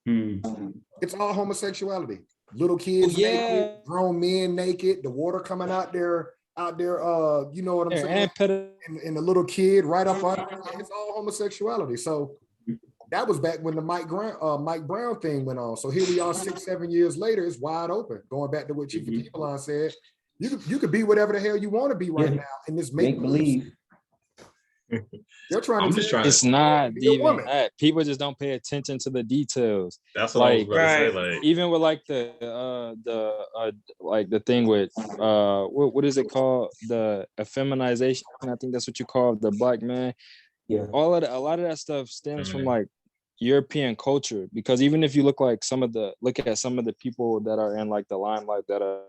It's all homosexuality. Little kids naked, grown men naked, the water coming out there, you know what I'm saying? And the little kid right up on it's all homosexuality. So that was back when the Mike Brown thing went on. So here we are 6-7 years later, it's wide open. Going back to what Chief Keelan said, you could be whatever the hell you want to be right now in this make believe. They're trying to tell you it's not even that. People just don't pay attention to the details. That's what I was about to say. Like even with like the thing with what is it called? The effeminization. I think that's what you call the black man. Yeah. A lot of that stuff stems from like European culture, because even if you look at some of the people that are in like the limelight that are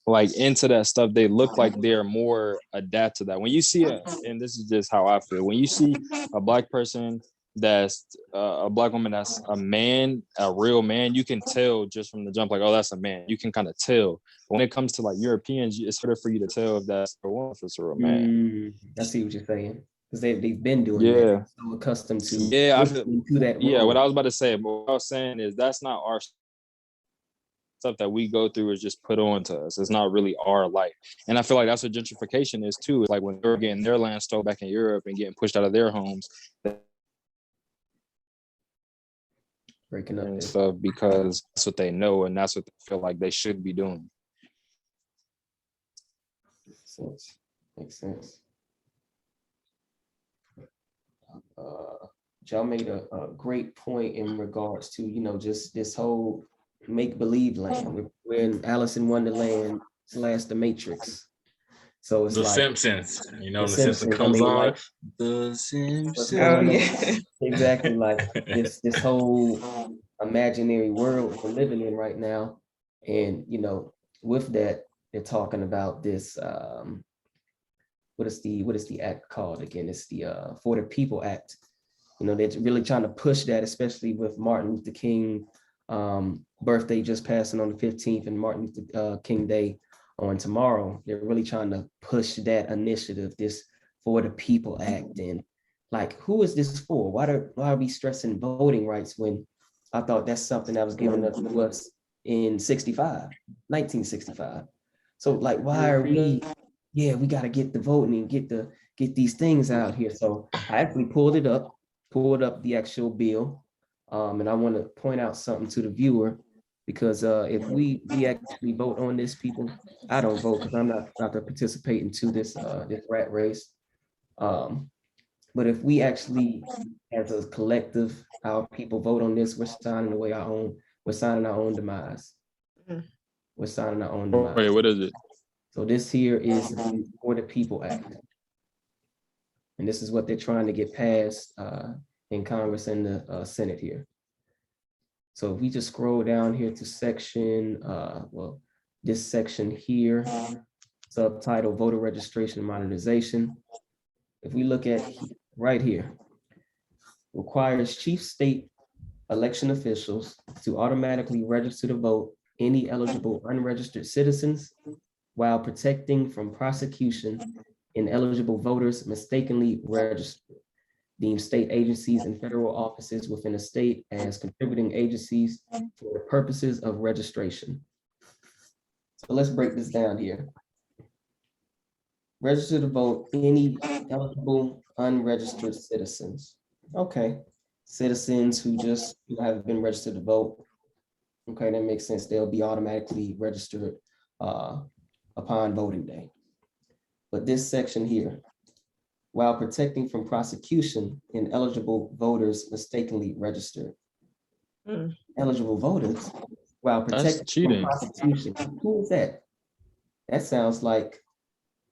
like into that stuff, they look like they're more adapt to that. When you see and this is just how I feel, when you see a black person that's a black woman that's a man, a real man, you can tell just from the jump, like, oh, that's a man. You can kind of tell. But when it comes to like Europeans, it's harder for you to tell if that's a woman, if it's a real man. I see what you're saying, because they've been doing that. So accustomed to to that role. what I was about to say, but what I was saying is that's not our stuff that we go through is just put on to us. It's not really our life. And I feel like that's what gentrification is too. It's like when they're getting their land stole back in Europe and getting pushed out of their homes, breaking up and stuff, because that's what they know and that's what they feel like they should be doing. Makes sense. Y'all made a great point in regards to, just this whole make-believe land. We're in Alice in Wonderland / The Matrix. So it's the like Simpsons, the Simpsons comes on. like, the Simpsons. Oh, yeah. Exactly, like this whole imaginary world we're living in right now. And with that, they're talking about this what is the act called again? It's the For the People Act. They're really trying to push that, especially with Martin Luther King birthday just passing on the 15th and Martin Luther King Day on tomorrow. They're really trying to push that initiative, this For the People Act. And like, who is this for? Why are we stressing voting rights when I thought that's something that was given up to us in 1965. So like, why are we, we got to get the voting and get these things out here. So I actually pulled up the actual bill. And I want to point out something to the viewer Because if we actually vote on this, people, I don't vote because I'm not about to participate into this this rat race. But if we actually, as a collective, our people vote on this, we're signing away our own, we're signing our own demise. Mhm. We're signing our own Wait, demise. what is it? So this here is the For the People Act. And this is what they're trying to get passed in Congress and the Senate here. So if we just scroll down here to section, well, this section here, subtitle Voter Registration and Modernization. If we look at right here, requires chief state election officials to automatically register to vote any eligible unregistered citizens while protecting from prosecution ineligible voters mistakenly registered, deemed state agencies and federal offices within a state as contributing agencies for the purposes of registration. So let's break this down here. Register to vote any eligible unregistered citizens. Okay, citizens who just have been registered to vote. Okay, that makes sense. They'll be automatically registered upon voting day. But this section here, while protecting from prosecution, ineligible voters mistakenly registered. Mm. Eligible voters, while That's protecting cheating. from prosecution. Who is that? That sounds like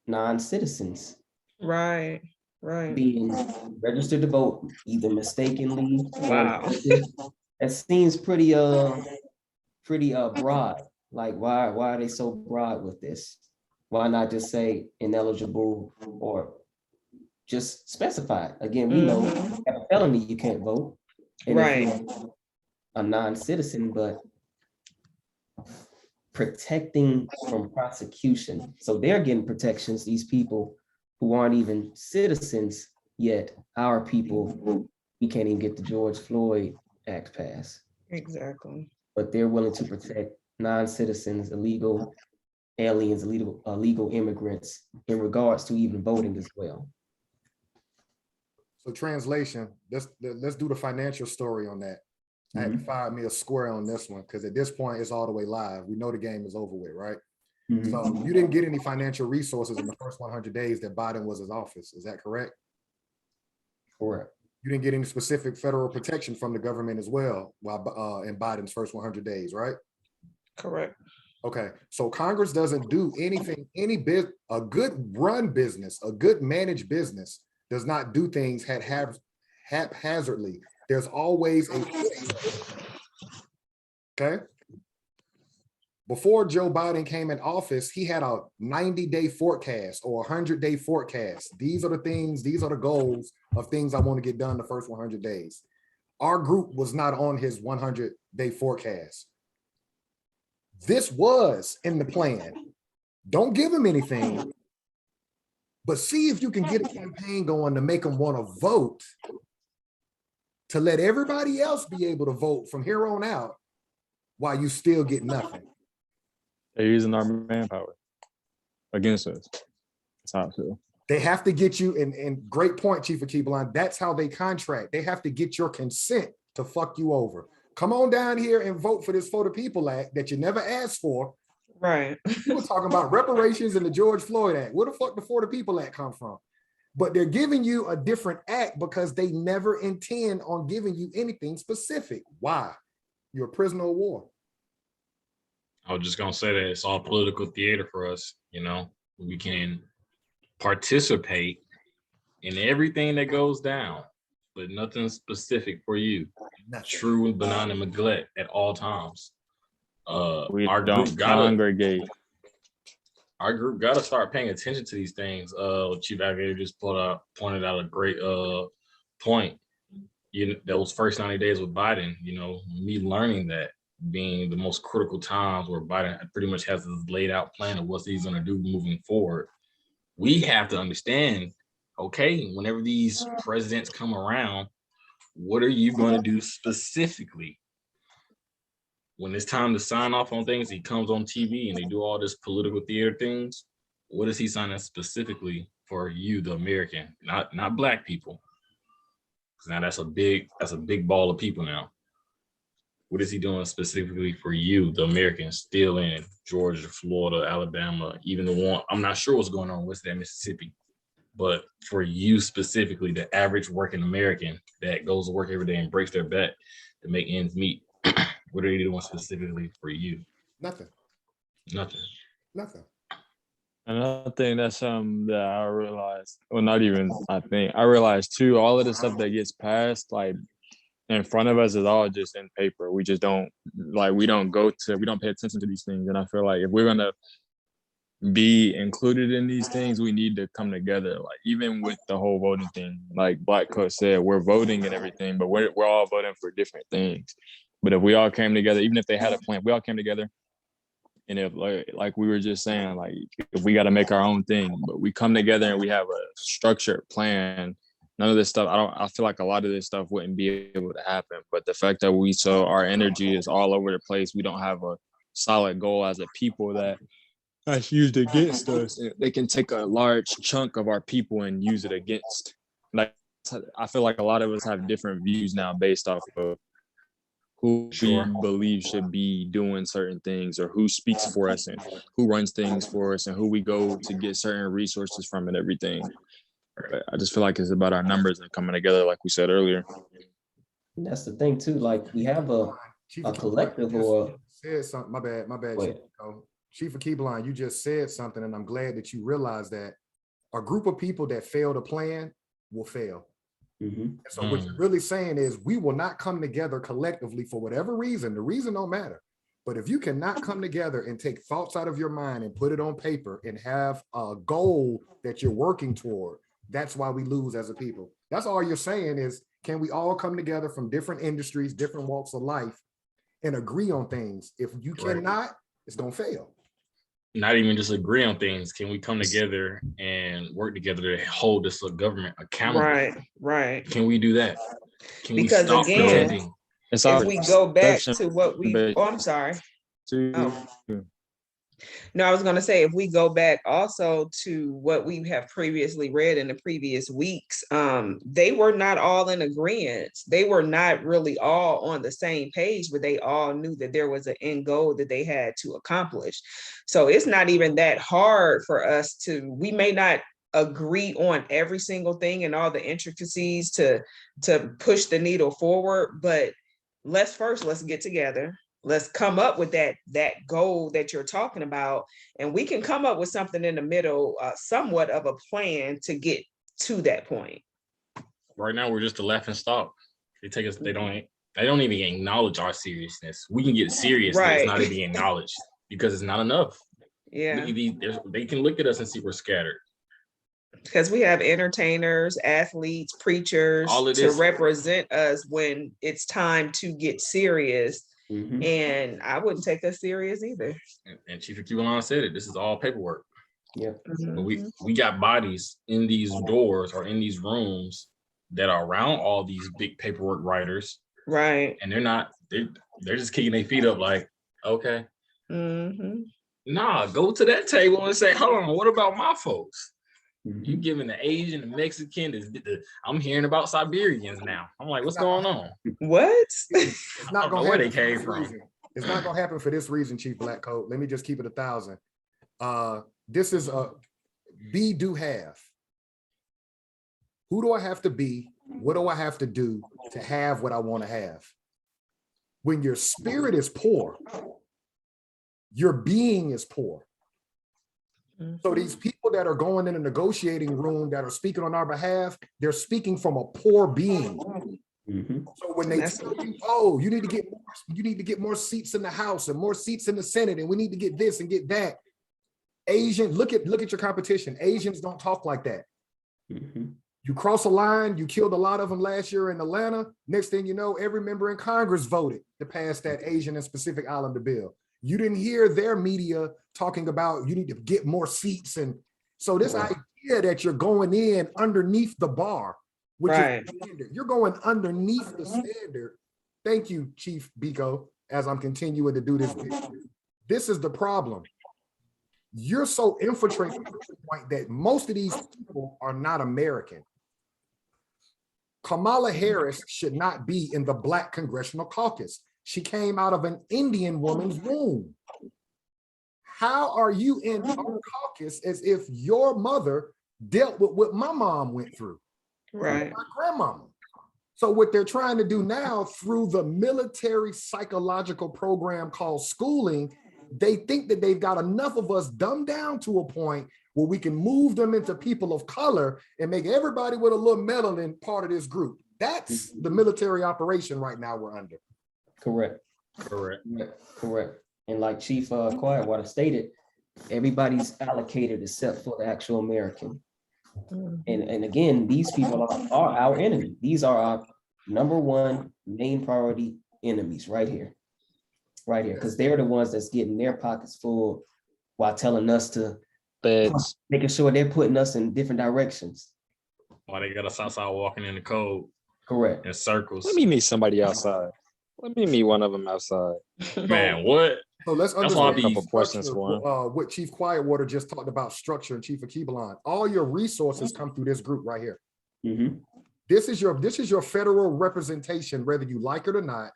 non-citizens Right. being registered to vote either mistakenly or Wow. that seems pretty broad. Like why are they so broad with this? Why not just say ineligible or just specify? Again, we know if you have a felony, you can't vote. And if Right. you're a non-citizen, but protecting from prosecution. So they're getting protections, these people who aren't even citizens, yet our people, we can't even get the George Floyd Act passed. Exactly. But they're willing to protect non-citizens, illegal aliens, illegal immigrants in regards to even voting as well. So translation, let's do the financial story on that. I had to find me a square on this one because at this point it's all the way live. We know the game is over with, right? So you didn't get any financial resources in the first 100 days that Biden was in office. Is that correct? Correct. You didn't get any specific federal protection from the government as well while in Biden's first 100 days, right? Correct. Okay, so Congress doesn't do anything, a good run business, a good managed business does not do things haphazardly. There's always a okay. Before Joe Biden came in office, he had a 90-day forecast or 100-day forecast. These are the things, these are the goals of things I want to get done the first 100 days. Our group was not on his 100-day forecast. This was in the plan. Don't give him anything, but see if you can get a campaign going to make them want to vote, to let everybody else be able to vote from here on out while you still get nothing. They're using our manpower against us. That's how I feel. They have to get you, and great point, Chief Akibulon, that's how they contract. They have to get your consent to fuck you over. Come on down here and vote for this For the People Act that you never asked for. Right. We were talking about reparations and the George Floyd Act. Where the fuck the For the People Act come from? But they're giving you a different act because they never intend on giving you anything specific. Why? You're a prisoner of war. I was just gonna say that it's all political theater for us. You know, we can participate in everything that goes down, but nothing specific for you. Nothing. True banana neglect at all times. We Our don't group gotta congregate. start paying attention to these things. Chief Alligator just pointed out a great point. You know, those first 90 days with Biden, you know, me learning that being the most critical times where Biden pretty much has this laid out plan of what he's going to do moving forward. We have to understand, okay, whenever these presidents come around, what are you going to do specifically? When it's time to sign off on things, he comes on TV and they do all this political theater things. What is he signing specifically for you, the American, not Black people? Because now that's a big ball of people now. What is he doing specifically for you, the Americans still in Georgia, Florida, Alabama, even the one, I'm not sure what's going on, what's that, Mississippi. But for you specifically, the average working American that goes to work every day and breaks their back to make ends meet, what are you doing specifically for you? Nothing. Nothing. Nothing. And I think that's something that I realized, well, not even I think, I realized too, all of the stuff that gets passed, like in front of us is all just in paper. We just don't, like, we don't pay attention to these things. And I feel like if we're gonna be included in these things, we need to come together. Like even with the whole voting thing, like Black Coach said, we're voting and everything, but we're all voting for different things. But if we all came together, even if they had a plan, we all came together. And if like we were just saying, like if we got to make our own thing, but we come together and we have a structured plan, none of this stuff, I feel like a lot of this stuff wouldn't be able to happen. But the fact that our energy is all over the place, we don't have a solid goal as a people that's used against us. They can take a large chunk of our people and use it against. Like I feel like a lot of us have different views now based off of who we believe should be doing certain things, or who speaks for us and who runs things for us and who we go to get certain resources from and everything. But I just feel like it's about our numbers and coming together, like we said earlier. And that's the thing too. Like we have a collective or said something. My bad. Chief of Keyblind, you just said something, and I'm glad that you realized that a group of people that fail to plan will fail. So what you're really saying is we will not come together collectively for whatever reason. The reason don't matter. But if you cannot come together and take thoughts out of your mind and put it on paper and have a goal that you're working toward, that's why we lose as a people. That's all you're saying is, can we all come together from different industries, different walks of life, and agree on things? If you cannot, it's going to fail. Not even just agree on things. Can we come together and work together to hold this government accountable? Right. Can we do that? Because we stop pretending? If we go back to what I'm sorry. No, I was going to say, if we go back also to what we have previously read in the previous weeks, they were not all in agreement. They were not really all on the same page, but they all knew that there was an end goal that they had to accomplish. So it's not even that hard for us we may not agree on every single thing and all the intricacies to push the needle forward, but let's get together. Let's come up with that goal that you're talking about, and we can come up with something in the middle, somewhat of a plan to get to that point. Right now, we're just a laughing stock. They take us. They don't even acknowledge our seriousness. We can get serious, but it's not even acknowledged because it's not enough. Yeah, they can look at us and see we're scattered. Because we have entertainers, athletes, preachers to represent us when it's time to get serious. And I wouldn't take us serious either. And Chief Keyblind said it. This is all paperwork. Yeah. But we got bodies in these doors or in these rooms that are around all these big paperwork writers. Right. And they're just kicking their feet up like, okay. Nah, go to that table and say, hold on, what about my folks? You giving the Asian, the Mexican, I'm hearing about Siberians now. I'm like, what's going on? What? It's not going to where they came from. It's not going to happen for this reason, Chief Black Coat. Let me just keep it 1,000. This is a be, do, have. Who do I have to be? What do I have to do to have what I want to have? When your spirit is poor, your being is poor. So these people that are going in a negotiating room that are speaking on our behalf, they're speaking from a poor being. So when they tell you, oh, you need to get more seats in the House and more seats in the Senate, and we need to get this and get that. Asian, look at your competition. Asians don't talk like that. You cross a line, you killed a lot of them last year in Atlanta. Next thing you know, every member in Congress voted to pass that Asian and Pacific Islander bill. You didn't hear their media talking about you need to get more seats. And so this idea that you're going in underneath the bar, which is the standard. You're going underneath the standard. Thank you, Chief Biko, as I'm continuing to do this. This is the problem. You're so infiltrated to the point that most of these people are not American. Kamala Harris should not be in the Black Congressional Caucus. She came out of an Indian woman's womb. How are you in our caucus as if your mother dealt with what my mom went through? Right. My grandmama. So what they're trying to do now through the military psychological program called schooling, they think that they've got enough of us dumbed down to a point where we can move them into people of color and make everybody with a little melanin part of this group. That's the military operation right now we're under. Correct. Correct. Correct. And like Chief Quietwater stated, everybody's allocated except for the actual American. And again, these people are our enemy. These are our number one main priority enemies right here. Right here, because they're the ones that's getting their pockets full while telling us to, making sure they're putting us in different directions. Why they got us outside walking in the cold Correct. in circles. Let me meet somebody outside. Let me meet one of them outside. Man, what? So let's That's why I understand be- the Couple questions structure, for him. what Chief Quietwater just talked about structure and Chief Akibelon. All your resources come through this group right here. Mhm. This is your federal representation, whether you like it or not.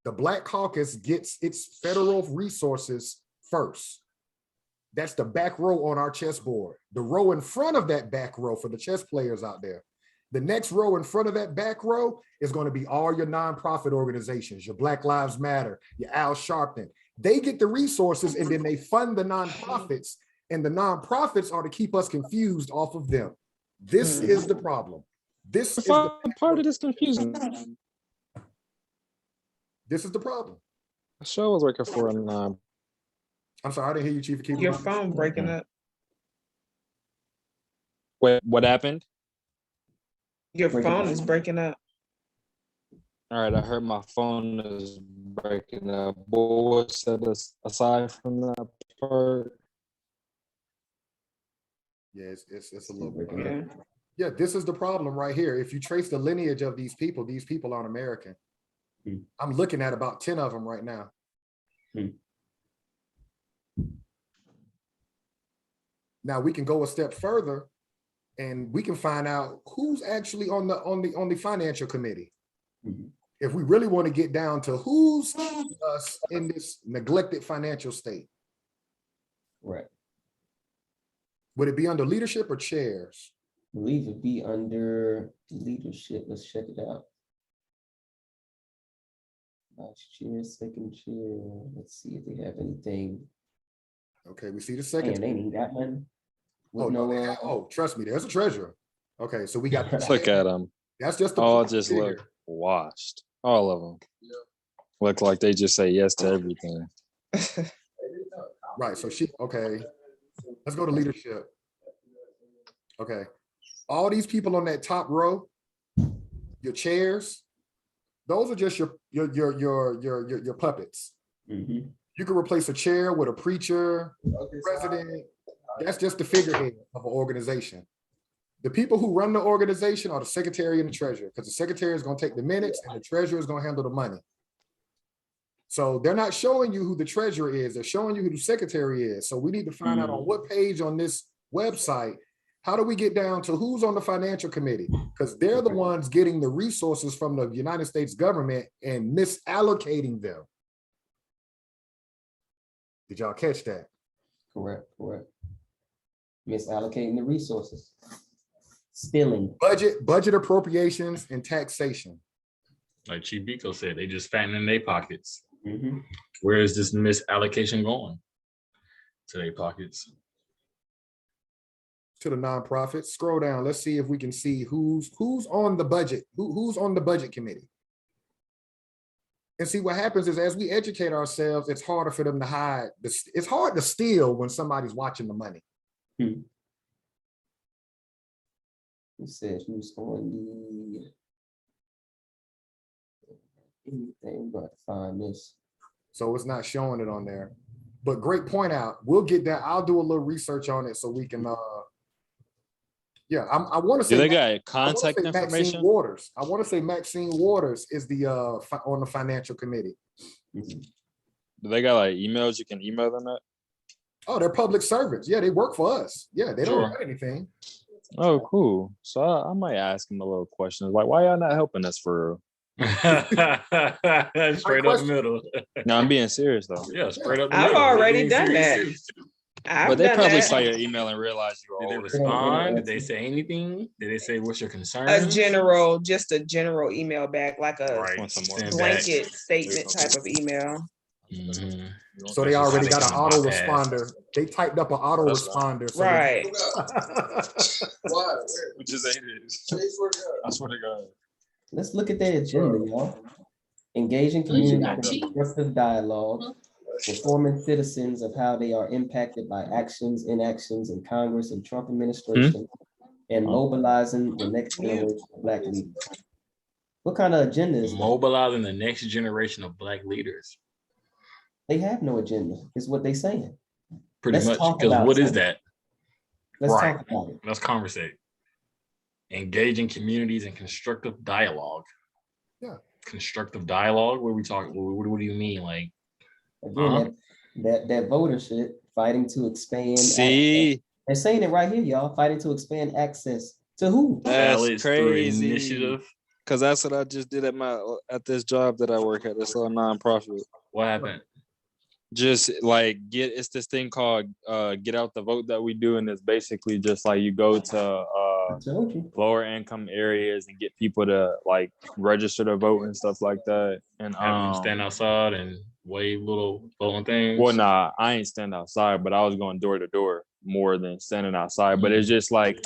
The Black Caucus gets its federal resources first. That's the back row on our chessboard. The row in front of that back row for the chess players out there. The next row in front of that back row is going to be all your nonprofit organizations, your Black Lives Matter, your Al Sharpton. They get the resources and then they fund the nonprofits, and the nonprofits are to keep us confused off of them. This is the problem. This is the Part of this confusion. This is the problem. The show was working for a I'm sorry, I didn't hear you, Chief Akibelon. Your phone breaking up. Wait, what happened? Your Breaking phone up. is breaking up. All right, I heard my phone is breaking up. What said this aside from that part? Yeah, it's a little bit. Yeah. Yeah, this is the problem right here. If you trace the lineage of these people aren't American. Hmm. I'm looking at about 10 of them right now. Hmm. Now we can go a step further and we can find out who's actually on the financial committee. Mhm. If we really want to get down to who's keeping us in this neglected financial state. Right. Would it be under leadership or chairs? I believe it'd be under leadership. Let's check it out. Vice chair, second chair. Let's see if they have anything. Okay, we see the Man, second. they ain't got nothing. Oh, With no, no, they have- oh, trust me, there's a treasurer. Okay, so we got. Let's look at them. That's just the. All just look washed. All of them look like they just say yes to everything. Right, so okay, let's go to leadership. Okay, all these people on that top row, your chairs, those are just your puppets. Mhm. You can replace a chair with a preacher, president. That's just the figurehead of an organization. The people who run the organization are the secretary and the treasurer, because the secretary is going to take the minutes and the treasurer is going to handle the money. So they're not showing you who the treasurer is. They're showing you who the secretary is. So we need to find out on what page on this website, how do we get down to who's on the financial committee? Because they're the ones getting the resources from the United States government and misallocating them. Did y'all catch that? Correct. Misallocating the resources. Stealing. Budget appropriations and taxation. Like Chief Biko said, they just fattening their pockets. Mhm. Where is this misallocation going? To their pockets. To the nonprofits. Scroll down. Let's see if we can see who's on the budget. Who's on the budget committee. And see what happens is as we educate ourselves, it's harder for them to hide. It's hard to steal when somebody's watching the money. He said who's on the anything but find this. So it's not showing it on there. But great point out. We'll get that. I'll do a little research on it so we can yeah, I want to say Do they got I wanna contact say Maxine information? Waters. I want to say Maxine Waters is the on the financial committee. Mhm. Do they got like emails you can email them at? Oh, they're public servants. Yeah, they work for us. Yeah, they don't Sure. write anything. Oh, cool. So I might ask them a little question. Like, why y'all not helping us for real? Straight up the middle. No, I'm being serious though. Yeah, straight up the I've middle. already Being done serious, that. too. I've But they done probably that. saw your email and realized you were Did they old. respond? Did they say anything? Did they say what's your concern? Just a general email back, like a Right. Some more. Send blanket back. statement type of email. Mhm. So they That's just already how they got an kinda bypass. autoresponder. They typed up an autoresponder. So Right. Which is I swear to God. Let's look at their agenda, y'all. Engaging community in constructive dialogue, informing citizens of how they are impacted by actions, inactions in Congress and Trump administration, and mobilizing the next generation of Black leaders. What kind of agenda is that? Mobilizing the next generation of Black leaders. They have no agenda, is what they saying. Pretty Let's much. talk Because about what is something. that? Let's Right. talk about it. Let's conversate. Engaging communities in constructive dialogue. Yeah. Constructive dialogue? What are we talking? What do you mean? Like, Again, that voter shit, fighting to expand. See, They're saying it right here, y'all. Fighting to expand access to who? that's ballots through crazy. initiative? Cause that's what I just did at this job that I work at. This little nonprofit. What happened? Just like it's this thing called get out the vote that we do, and it's basically just like you go to I told you. lower income areas and get people to like register to vote and stuff like that. And Having them stand outside and wave little voting things. well, nah, I ain't stand outside, but I was going door to door more than standing outside. But it's just like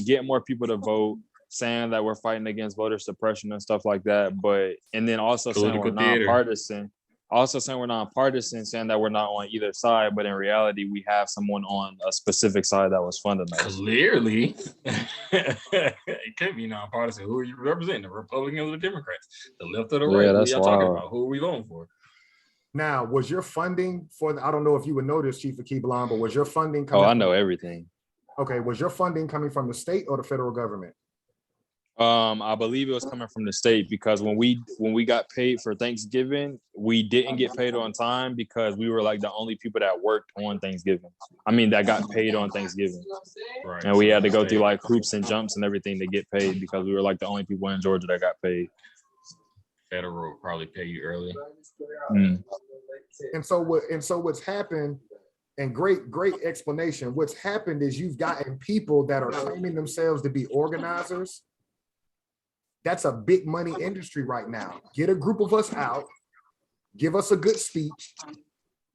getting more people to vote, saying that we're fighting against voter suppression and stuff like that. But and then also saying we're Political theater. nonpartisan. Also saying we're nonpartisan, saying that we're not on either side, but in reality, we have someone on a specific side that was funding us. Clearly, it could be nonpartisan. Who are you representing? The Republicans or the Democrats? The left or the right? Yeah, Who that's y'all talking wild. about? Who are we voting for? now, was your funding for I don't know if you would know this, Chief Akibulon, but was your funding Oh, coming? I know everything. Okay, was your funding coming from the state or the federal government? I believe it was coming from the state because when we got paid for Thanksgiving, we didn't get paid on time because we were like the only people that worked on Thanksgiving. I mean, that got paid on Thanksgiving. Right. And we had to go through like hoops and jumps and everything to get paid because we were like the only people in Georgia that got paid. Federal will probably pay you early. Mm. And so what's happened, and great explanation. What's happened is you've gotten people that are claiming themselves to be organizers. That's a big money industry right now. Get a group of us out, give us a good speech,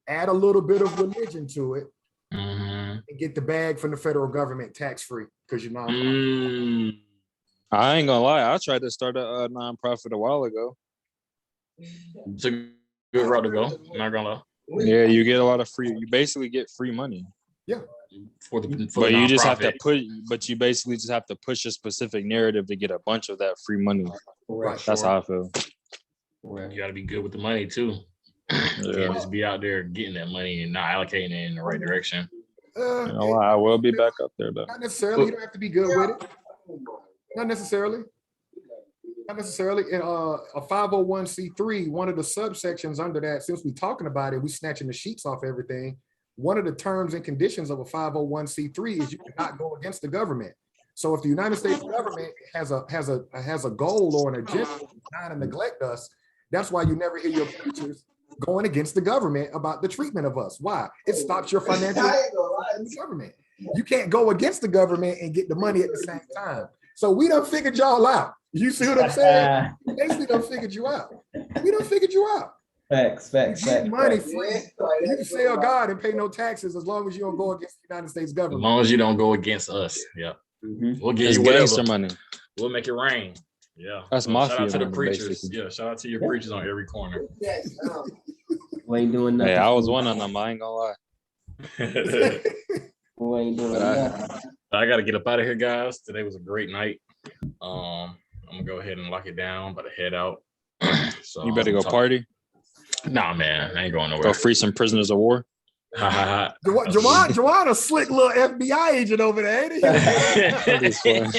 add a little bit of religion to it, and get the bag from the federal government tax-free because you're not. I ain't gonna lie, I tried to start a nonprofit a while ago. It's a good route to go. I'm not gonna lie. Yeah, you get a lot of you basically get free money. Yeah. For But you just have to you basically just have to push a specific narrative to get a bunch of that free money. Correct. That's how I feel. Correct. You got to be good with the money too. You can't just be out there getting that money and not allocating it in the right direction. You know what? I will be back up there though. Not necessarily. You don't have to be good with it. Not necessarily. Not necessarily. In a 501c3, one of the subsections under that, since we're talking about it, we snatching the sheets off everything. One of the terms and conditions of a 501c3 is you cannot go against the government. So if the United States government has a goal or an agenda to deny and neglect us, that's why you never hear your preachers going against the government about the treatment of us. Why? It stops your financial government. You can't go against the government and get the money at the same time. So we done figured y'all out. You see what I'm saying? We basically done figured you out. We done figured you out. Facts. You get money free. You can sell God and pay no taxes as long as you don't go against the United States As government. long as you don't go against us. Yeah. We'll give It's you whatever. gangster money. We'll make it rain. Yeah. That's Shout out mafia to the money, preachers. basically. Yeah. Shout out to your preachers on every corner. We ain't doing nothing. Hey, I was one of them. I ain't gonna lie. We ain't doing But nothing. I got to get up out of here, guys. Today was a great night. I'm gonna go ahead and lock it down, but head out. So You better go party. Nah, man, I ain't going nowhere. Go free some prisoners of war. Jawan a slick little FBI agent over there, ain't he? I'm just playing. I'm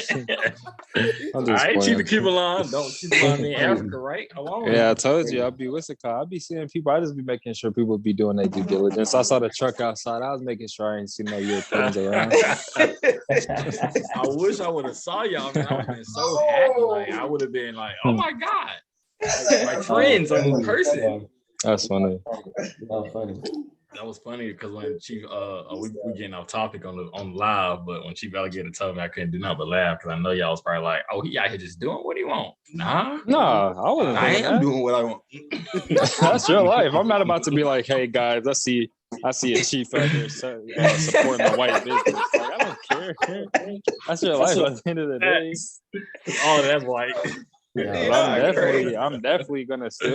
All just right, playing. Chief Kibulon. Don't keep on in Africa, right? How long? Yeah, I told you I'll be with the car. I'll be seeing people. I just be making sure people be doing their due diligence. I saw the truck outside. I was making sure I ain't see no Europeans around. I wish I would have saw y'all, man. I would have been so happy. Like I would have been like, oh my God. My friends in person. That's funny. Oh, funny. That was funny because when Chief, we getting off topic on live, but when Chief Alligator told me, I couldn't do nothing but laugh because I know y'all was probably like, "Oh, he out here just doing what he want." Nah, I wasn't I doing am that. doing what I want. That's your life. I'm not about to be like, hey guys, I see a chief out there supporting my white business. Like, I don't care. That's your life at the end of the day. All of that's white. Yeah. But I'm definitely gonna still